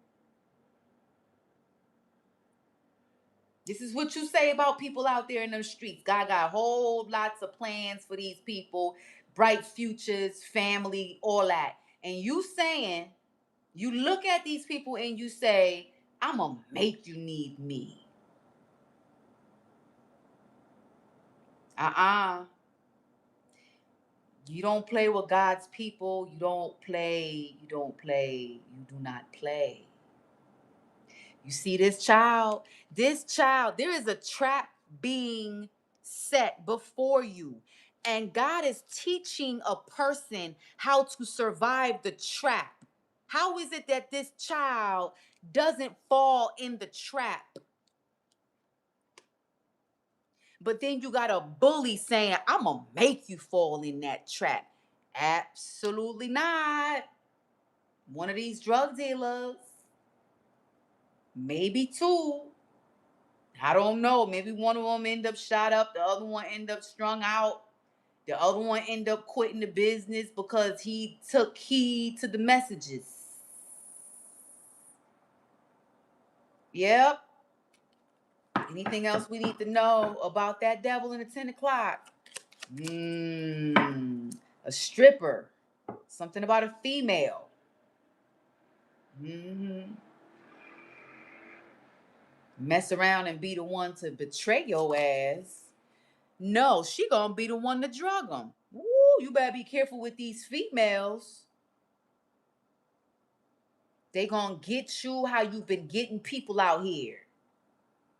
This is what you say about people out there in them streets. God got whole lots of plans for these people, bright futures, family, all that. And you saying, you look at these people and you say, I'm going to make you need me. Uh-uh. You don't play with God's people. You don't play. You don't play. You do not play. You see this child? This child, there is a trap being set before you. And God is teaching a person how to survive the trap. How is it that this child doesn't fall in the trap? But then you got a bully saying, I'm going to make you fall in that trap. Absolutely not. One of these drug dealers, maybe two. I don't know. Maybe one of them end up shot up. The other one end up strung out. The other one end up quitting the business because he took heed to the messages. Yep. Anything else we need to know about that devil in the 10 o'clock? A stripper. Something about a female. Mess around and be the one to betray your ass. No, she gonna be the one to drug them. Woo, you better be careful with these females. They gonna get you how you've been getting people out here.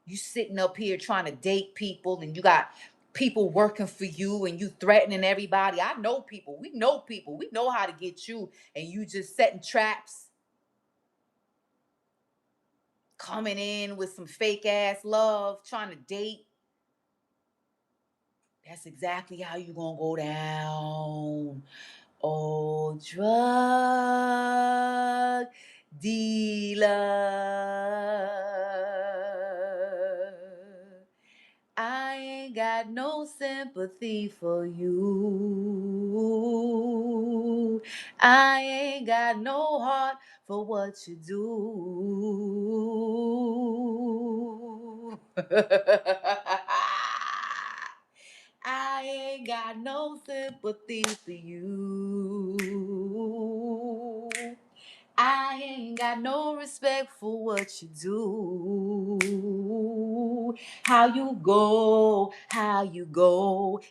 You sitting up here trying to date people, and you got people working for you, and you threatening everybody. I know people. We know people. We know how to get you, and you just setting traps, coming in with some fake ass love, trying to date. That's exactly how you gonna go down. Oh, drug dealer. I ain't got no sympathy for you. I ain't got no heart for what you do. I ain't got no sympathy for you. I ain't got no respect for what you do. How you go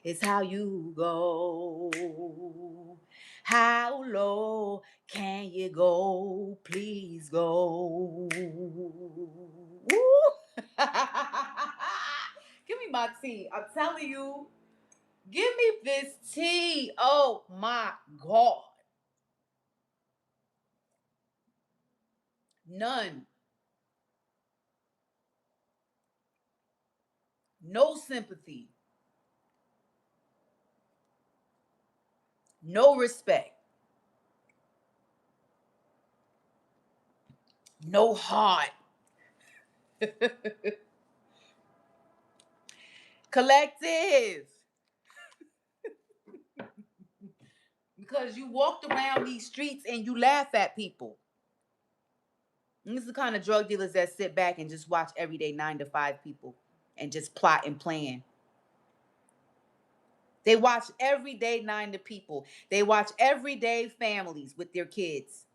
is how you go. How low can you go? Please go. Woo. Give me my tea. I'm telling you. Give me this tea. Oh my God. None. No sympathy. No respect. No heart. Collective. Because you walked around these streets and you laugh at people. And this is the kind of drug dealers that sit back and just watch everyday 9 to 5 people and just plot and plan. They watch everyday 9 to 5 people. They watch everyday families with their kids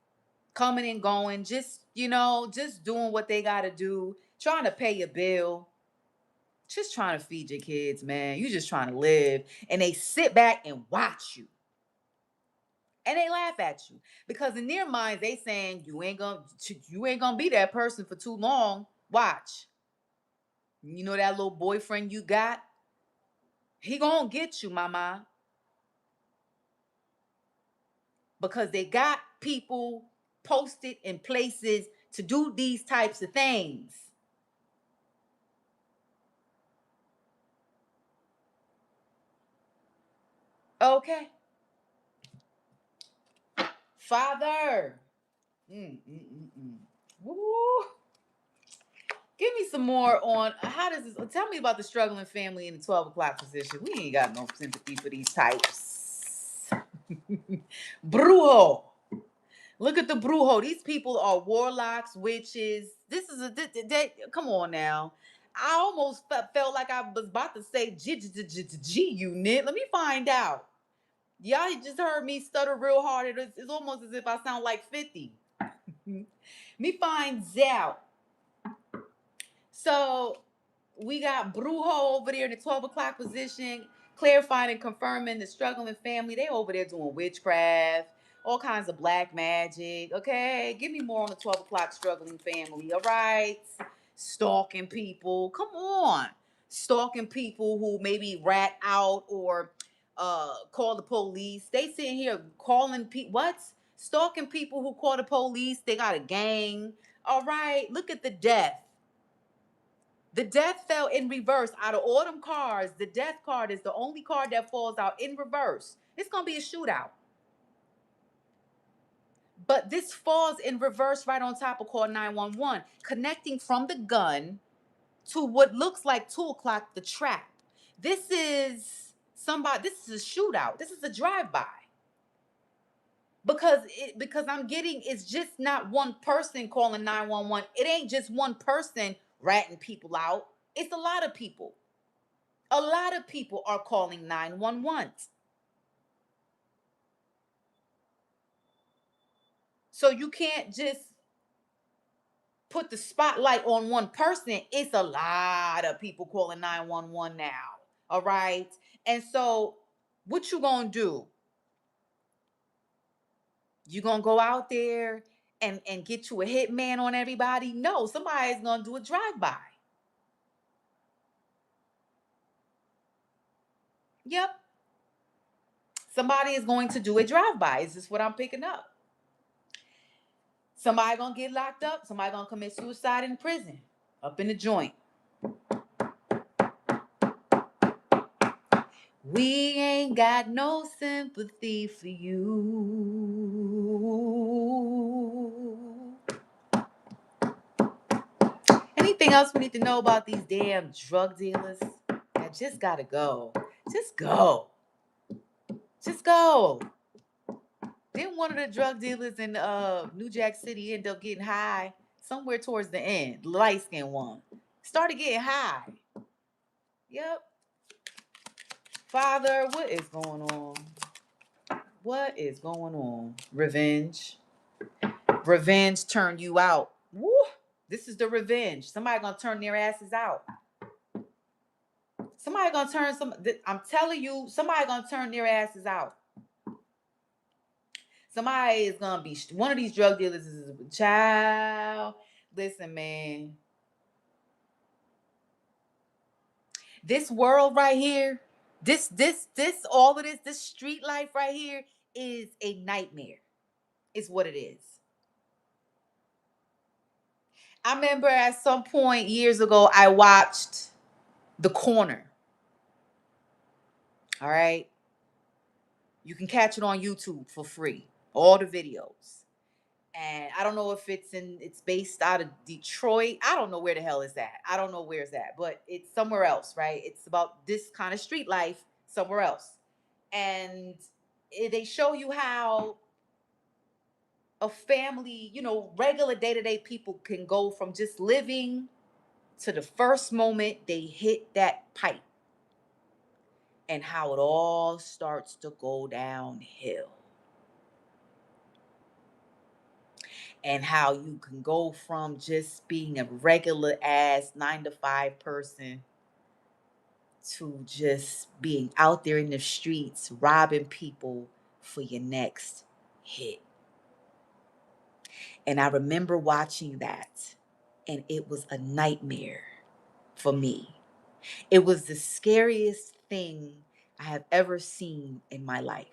coming and going, just, just doing what they got to do, trying to pay a bill, just trying to feed your kids, man. You just trying to live. And they sit back and watch you. And they laugh at you because in their minds they saying you ain't gonna be that person for too long. Watch. You know that little boyfriend you got? He gonna get you, mama. Because they got people posted in places to do these types of things. Okay. Father. Woo. Give me some more on how does this tell me about the struggling family in the 12 o'clock position. We ain't got no sympathy for these types. Brujo. Look at the brujo. These people are warlocks, witches. This is come on now. I almost felt like I was about to say G unit. Let me find out. Y'all just heard me stutter real hard. It's almost as if I sound like 50. Me find out. So we got Brujo over there in the 12 o'clock position, clarifying and confirming the struggling family. They over there doing witchcraft, all kinds of black magic. Okay, give me more on the 12 o'clock struggling family. All right, stalking people. Come on, stalking people who maybe rat out or call the police. They sitting here calling people. What? Stalking people who call the police. They got a gang. All right, look at the death. The death fell in reverse. Out of all them cards, the death card is the only card that falls out in reverse. It's going to be a shootout. But this falls in reverse right on top of call 911, connecting from the gun to what looks like 2 o'clock, the trap. This is this is a shootout. This is a drive-by. Because I'm getting, it's just not one person calling 911. It ain't just one person ratting people out. It's a lot of people. A lot of people are calling 911. So you can't just put the spotlight on one person. It's a lot of people calling 911 now. All right. And so what you gonna do? You gonna go out there and get you a hitman on everybody? No, somebody's gonna do a drive-by. Yep. Somebody is going to do a drive-by. Is this what I'm picking up? Somebody gonna get locked up. Somebody gonna commit suicide in prison, up in the joint. We ain't got no sympathy for you. Anything else we need to know about these damn drug dealers? I just gotta go. Just go. Just go. Didn't one of the drug dealers in New Jack City end up getting high somewhere towards the end? Light skinned one. Started getting high. Yep. Father, what is going on? What is going on? Revenge. Revenge turn you out. Woo! This is the revenge. Somebody gonna turn their asses out. Somebody gonna turn some. I'm telling you, somebody gonna turn their asses out. Somebody is gonna be one of these drug dealers is a child. Listen, man. This world right here, this all of this street life right here is a nightmare. Is what it is. I remember at some point years ago, I watched The Corner. All right. You can catch it on YouTube for free. All the videos. And I don't know if it's based out of Detroit. I don't know where the hell it's at. I don't know where it's at, but it's somewhere else, right? It's about this kind of street life somewhere else. And they show you how a family, regular day-to-day people can go from just living to the first moment they hit that pipe and how it all starts to go downhill. And how you can go from just being a regular ass 9 to 5 person to just being out there in the streets robbing people for your next hit. And I remember watching that, and it was a nightmare for me. It was the scariest thing I have ever seen in my life.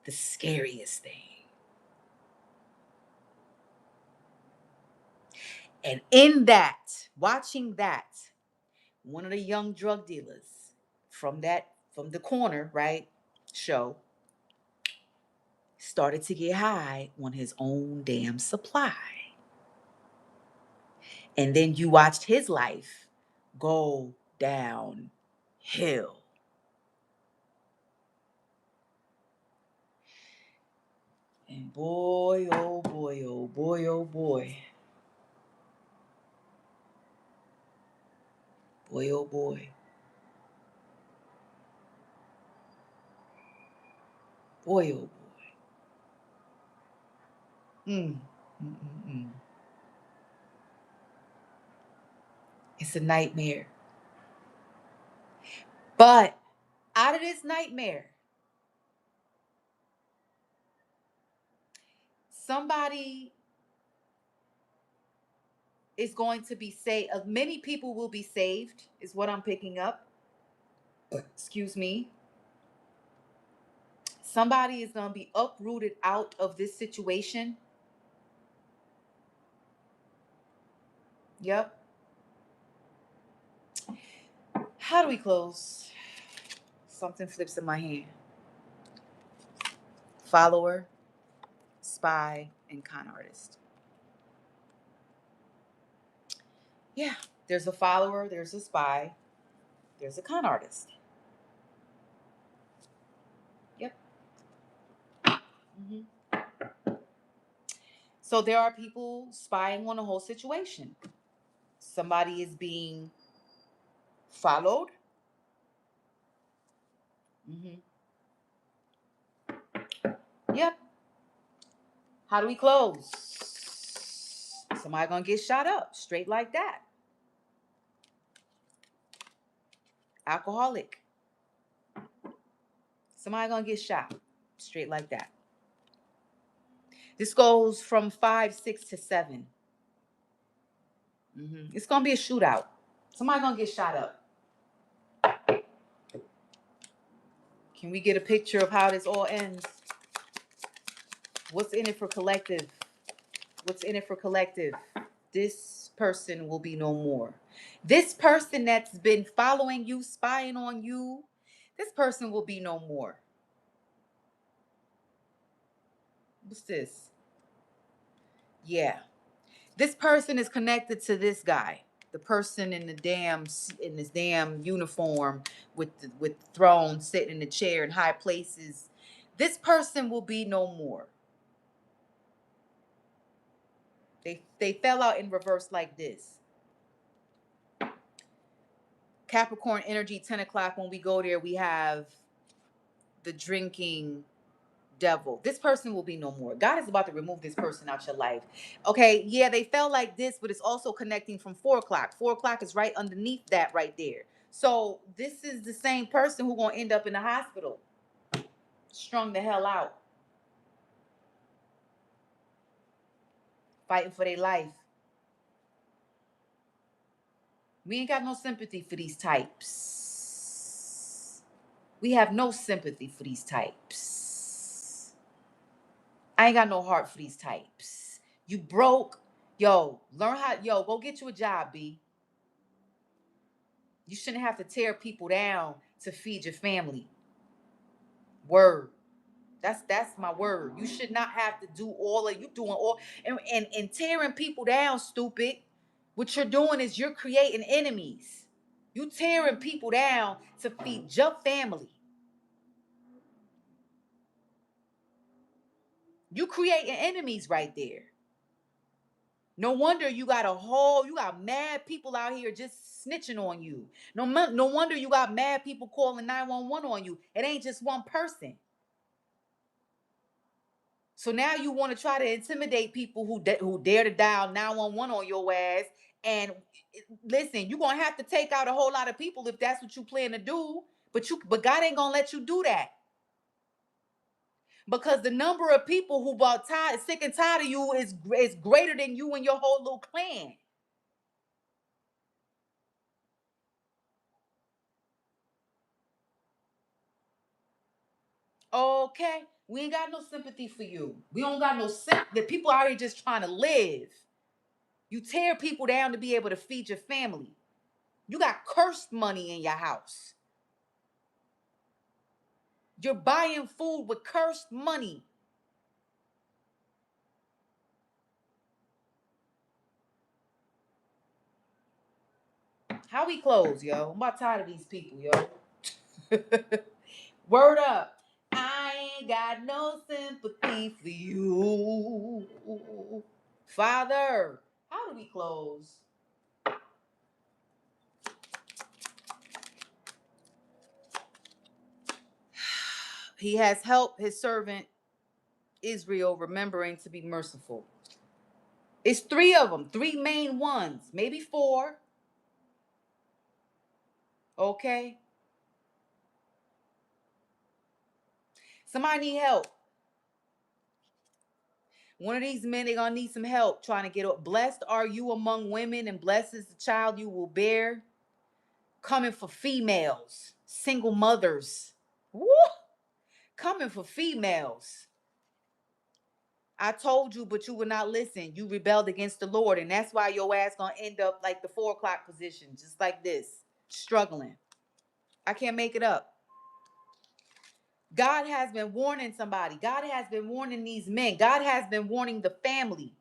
The scariest thing. And in that, watching that, one of the young drug dealers from the corner, right, show started to get high on his own damn supply. And then you watched his life go downhill. And boy, oh boy, oh boy, oh boy. Boy, oh boy. Boy, oh boy. Mm. Mm-mm-mm. It's a nightmare. But out of this nightmare, somebody is going to be saved. Many people will be saved, is what I'm picking up. Excuse me. Somebody is going to be uprooted out of this situation. Yep. How do we close? Something flips in my hand. Follower, spy, and con artist. Yeah. There's a follower, there's a spy, there's a con artist. Yep. Hmm. So there are people spying on the whole situation. Somebody is being followed. Hmm. Yep. How do we close? Somebody gonna get shot up straight like that. Alcoholic. Somebody gonna get shot straight like that. This goes from 5, 6 to 7. It's gonna be a shootout. Somebody gonna get shot up. Can we get a picture of how this all ends? What's in it for collective? What's in it for collective? This person will be no more. This person that's been following you, spying on you, this person will be no more. What's this? Yeah. This person is connected to this guy. The person in this damn uniform with the throne, sitting in the chair in high places. This person will be no more. They fell out in reverse like this. Capricorn energy, 10 o'clock. When we go there, we have the drinking devil. This person will be no more. God is about to remove this person out your life. Okay, yeah, they fell like this, but it's also connecting from 4 o'clock. 4 o'clock is right underneath that right there. So this is the same person who's gonna end up in the hospital, strung the hell out, fighting for their life. We ain't got no sympathy for these types. We have no sympathy for these types. I ain't got no heart for these types. You broke. Yo, learn how, go get you a job, B. You shouldn't have to tear people down to feed your family. Word. That's my word. You should not have to do all of you doing all and tearing people down, stupid. What you're doing is you're creating enemies. You tearing people down to feed your family. You creating enemies right there. No wonder you got mad people out here just snitching on you. No wonder you got mad people calling 911 on you. It ain't just one person. So now you want to try to intimidate people who dare to dial 911 on your ass. And listen, you're gonna have to take out a whole lot of people if that's what you plan to do. But God ain't gonna let you do that. Because the number of people who bought sick and tired of you is greater than you and your whole little clan. Okay, we ain't got no sympathy for you. We don't got no sympathy. The people out here just trying to live. You tear people down to be able to feed your family. You got cursed money in your house. You're buying food with cursed money. How we close, yo? I'm about tired of these people, yo. Word up. I ain't got no sympathy for you. Father, how do we close? He has helped his servant Israel, remembering to be merciful. It's three of them, three main ones, maybe four. Okay. Somebody need help. One of these men, they're gonna need some help trying to get up. Blessed are you among women, and blessed is the child you will bear. Coming for females, single mothers. Woo! Coming for females. I told you, but you would not listen. You rebelled against the Lord, and that's why your ass gonna end up like the 4 o'clock position, just like this, struggling. I can't make it up. God has been warning somebody. God has been warning these men. God has been warning the family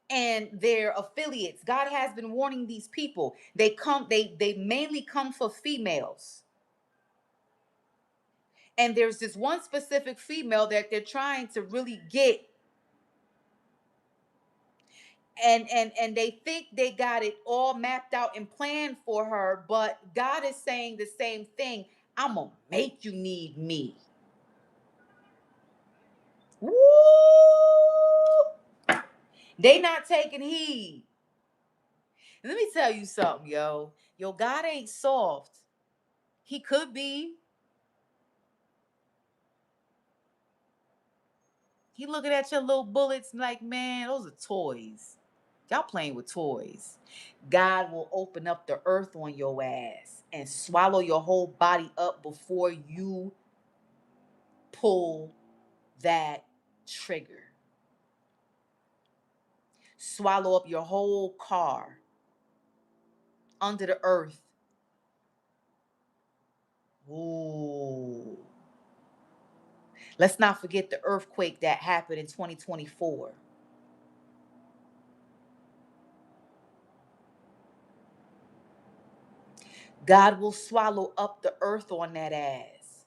and their affiliates. God has been warning these people. They mainly come for females. And there's this one specific female that they're trying to really get. And they think they got it all mapped out and planned for her, but God is saying the same thing. I'm gonna make you need me. Woo! They not taking heed. Let me tell you something, yo. Yo, God ain't soft. He could be. He looking at your little bullets like, man, those are toys. Y'all playing with toys. God will open up the earth on your ass and swallow your whole body up before you pull that trigger. Swallow up your whole car under the earth. Ooh. Let's not forget the earthquake that happened in 2024. God will swallow up the earth on that ass.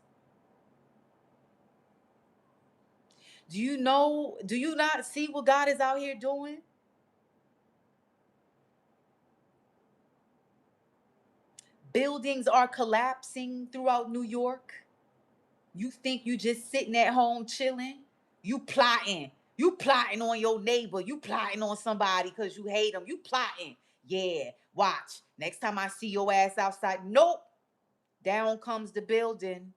Do you not see what God is out here doing? Buildings are collapsing throughout New York. You think you just sitting at home chilling? You plotting. You plotting on your neighbor. You plotting on somebody because you hate them. You plotting. Yeah, watch. Next time I see your ass outside, nope. Down comes the building.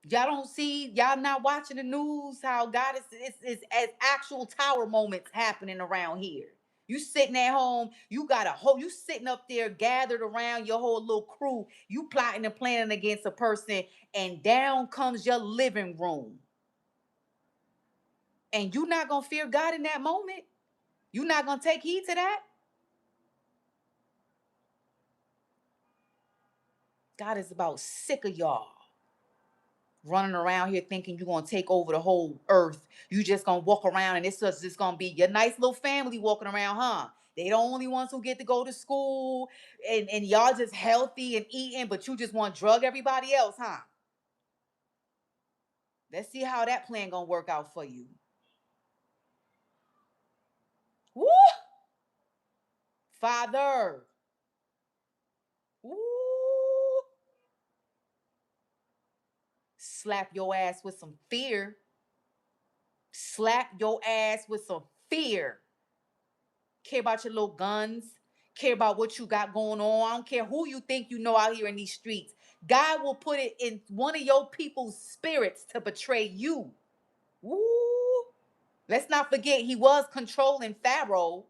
Y'all don't see, y'all not watching the news, how God is as actual tower moments happening around here. You sitting at home, you got a whole, you sitting up there gathered around your whole little crew, you plotting and planning against a person, and down comes your living room. And you not gonna fear God in that moment? You not gonna take heed to that? God is about sick of y'all running around here thinking you're gonna take over the whole earth. You just gonna walk around and it's just gonna be your nice little family walking around, huh? They the only ones who get to go to school, and y'all just healthy and eating, but you just want to drug everybody else, huh? Let's see how that plan gonna work out for you. Woo! Father. Woo! Slap your ass with some fear. Slap your ass with some fear. Care about your little guns, care about what you got going on. I don't care who you think you know out here in these streets. God will put it in one of your people's spirits to betray you. Woo! Let's not forget he was controlling Pharaoh.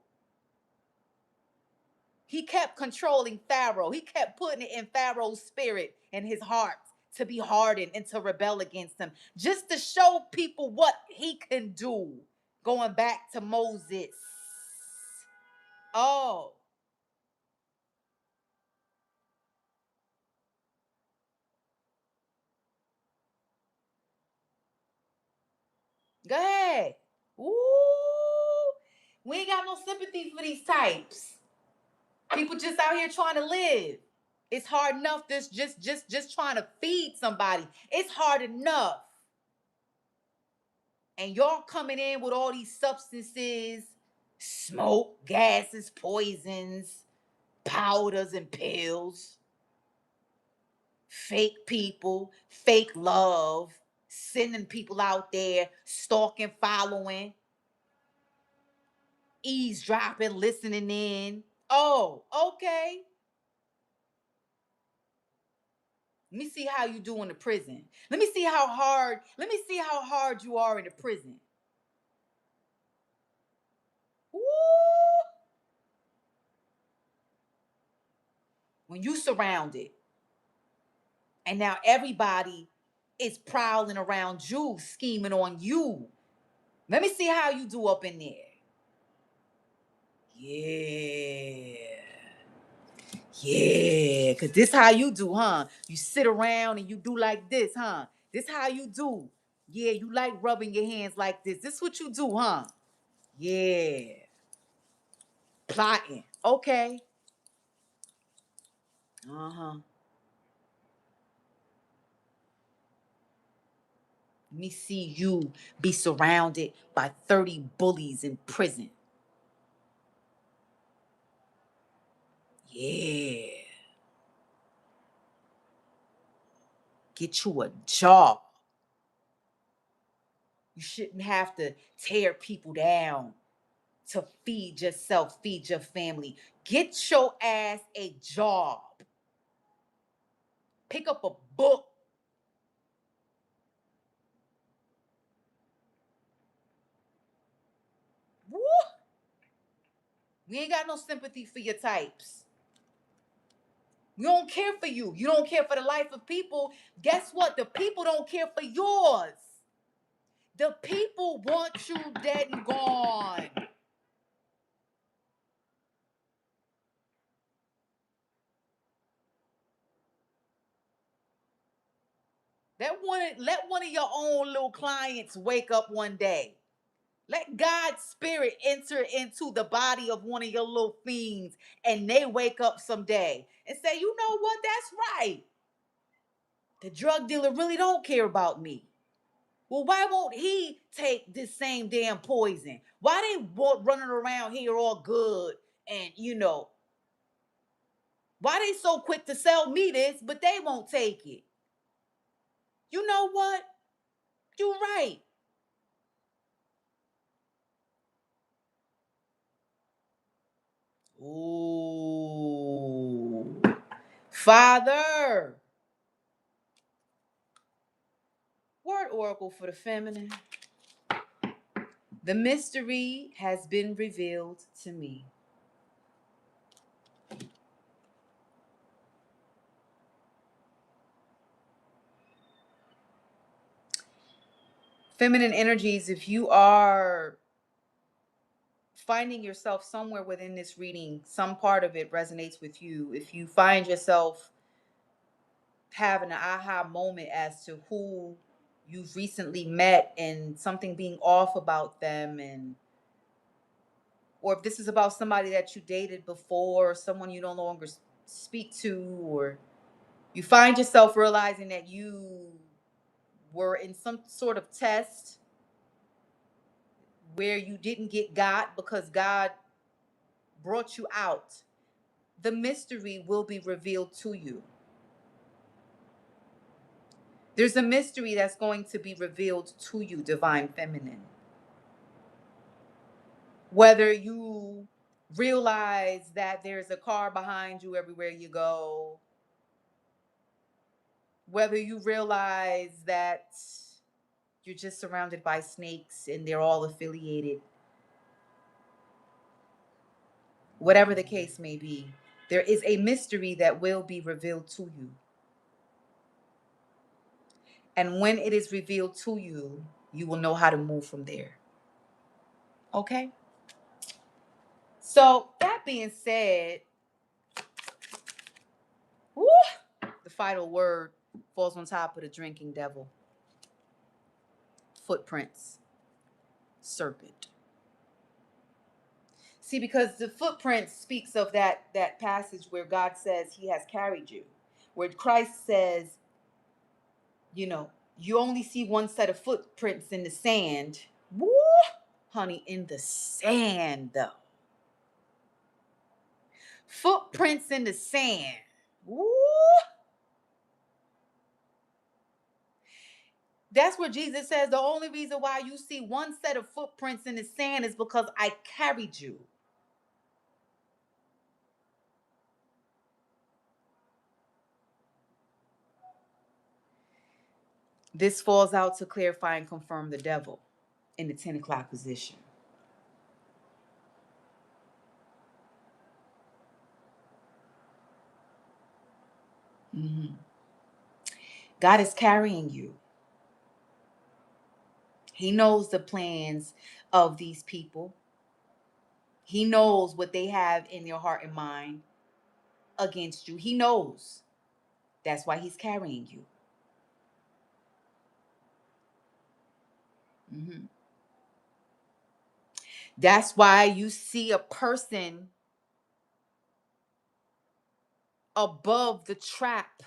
He kept controlling Pharaoh. He kept putting it in Pharaoh's spirit and his heart to be hardened and to rebel against him, just to show people what he can do. Going back to Moses. Oh, go ahead. Ooh, we ain't got no sympathy for these types. People just out here trying to live. It's hard enough just trying to feed somebody. It's hard enough. And y'all coming in with all these substances, smoke, gases, poisons, powders and pills, fake people, fake love, sending people out there, stalking, following, eavesdropping, listening in. Oh, okay. Let me see how you do in the prison. Let me see how hard you are in the prison. Woo! When you surrounded and now everybody is prowling around you, scheming on you. Let me see how you do up in there. Yeah. Yeah, cause this how you do, huh? You sit around and you do like this, huh? This how you do. Yeah, you like rubbing your hands like this. This what you do, huh? Yeah. Plotting. Okay. Uh-huh. Let me see you be surrounded by 30 bullies in prison. Yeah. Get you a job. You shouldn't have to tear people down to feed yourself, feed your family. Get your ass a job. Pick up a book. Woo! We ain't got no sympathy for your types. We don't care for you. You don't care for the life of people. Guess what? The people don't care for yours. The people want you dead and gone. Let one of your own little clients wake up one day. Let God's spirit enter into the body of one of your little fiends and they wake up someday and say, you know what? That's right. The drug dealer really don't care about me. Well, why won't he take this same damn poison? Why they running around here all good and, why they so quick to sell me this, but they won't take it? You know what? You're right. Ooh. Father. Word oracle for the feminine. The mystery has been revealed to me. Feminine energies, if you are finding yourself somewhere within this reading, some part of it resonates with you. If you find yourself having an aha moment as to who you've recently met and something being off about them, and or if this is about somebody that you dated before, or someone you no longer speak to, or you find yourself realizing that you were in some sort of test where you didn't get got because God brought you out, the mystery will be revealed to you. There's a mystery that's going to be revealed to you, divine feminine. Whether you realize that there's a car behind you everywhere you go, whether you realize that you're just surrounded by snakes and they're all affiliated, whatever the case may be, there is a mystery that will be revealed to you. And when it is revealed to you, you will know how to move from there. Okay? So, that being said, woo, the final word falls on top of the drinking devil. Footprints. Serpent. See, because the footprint speaks of that passage where God says he has carried you. Where Christ says, you only see one set of footprints in the sand. Woo, honey, in the sand though. Footprints in the sand. Woo. That's where Jesus says the only reason why you see one set of footprints in the sand is because I carried you. This falls out to clarify and confirm the devil in the 10 o'clock position. Mm-hmm. God is carrying you. He knows the plans of these people. He knows what they have in their heart and mind against you. He knows. That's why he's carrying you. Mm-hmm. That's why you see a person above the trap,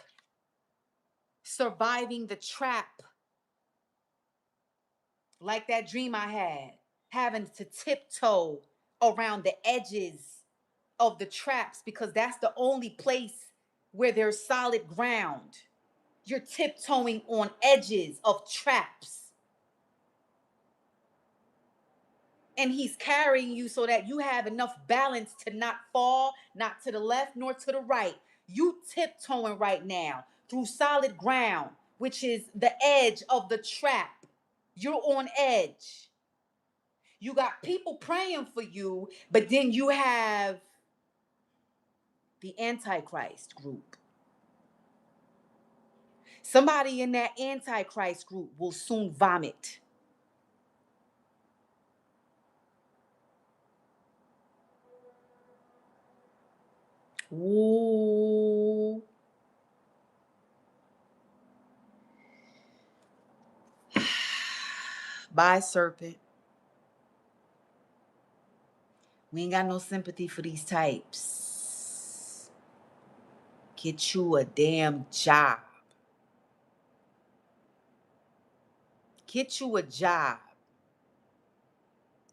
surviving the trap, like that dream I had, having to tiptoe around the edges of the traps because that's the only place where there's solid ground. You're tiptoeing on edges of traps. And he's carrying you so that you have enough balance to not fall, not to the left nor to the right. You tiptoeing right now through solid ground, which is the edge of the trap. You're on edge. You got people praying for you, but then you have the Antichrist group. Somebody in that Antichrist group will soon vomit. Ooh. Bye, serpent. We ain't got no sympathy for these types. Get you a damn job. Get you a job.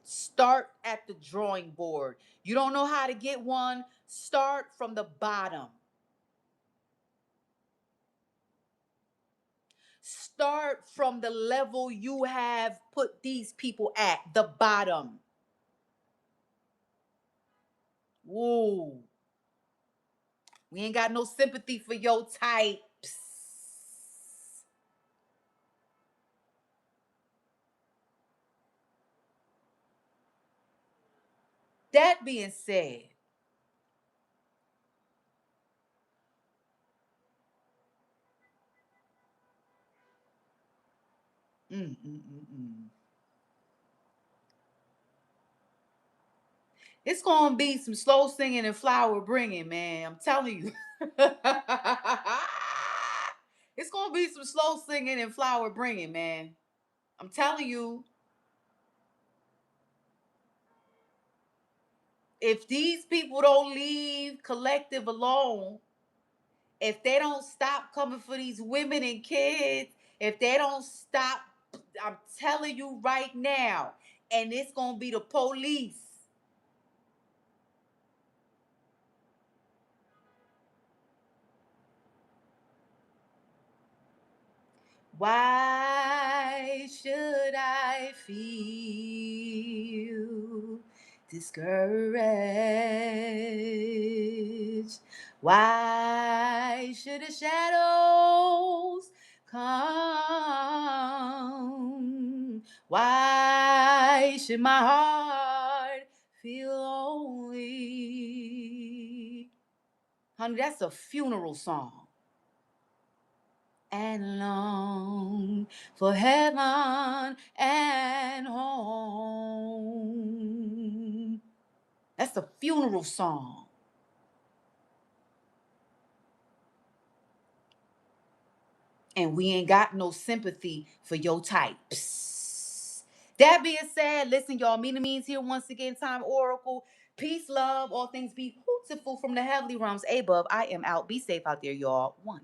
Start at the drawing board. You don't know how to get one? Start from the bottom. Start from the level you have put these people at, the bottom. Woo. We ain't got no sympathy for your types. That being said, mm, mm, mm, mm. It's gonna be some slow singing and flower bringing, man. I'm telling you. It's gonna be some slow singing and flower bringing, man. I'm telling you. If these people don't leave collective alone, if they don't stop coming for these women and kids, if they don't stop, I'm telling you right now, and it's gonna be the police. Why should I feel discouraged? Why should the shadows come? Why should my heart feel lonely? Honey, that's a funeral song. And long for heaven and home. That's a funeral song. And we ain't got no sympathy for your types. That being said, listen, y'all, Mina Means here once again, Time Oracle. Peace, love, all things be hootiful from the heavenly realms above. I am out. Be safe out there, y'all. One.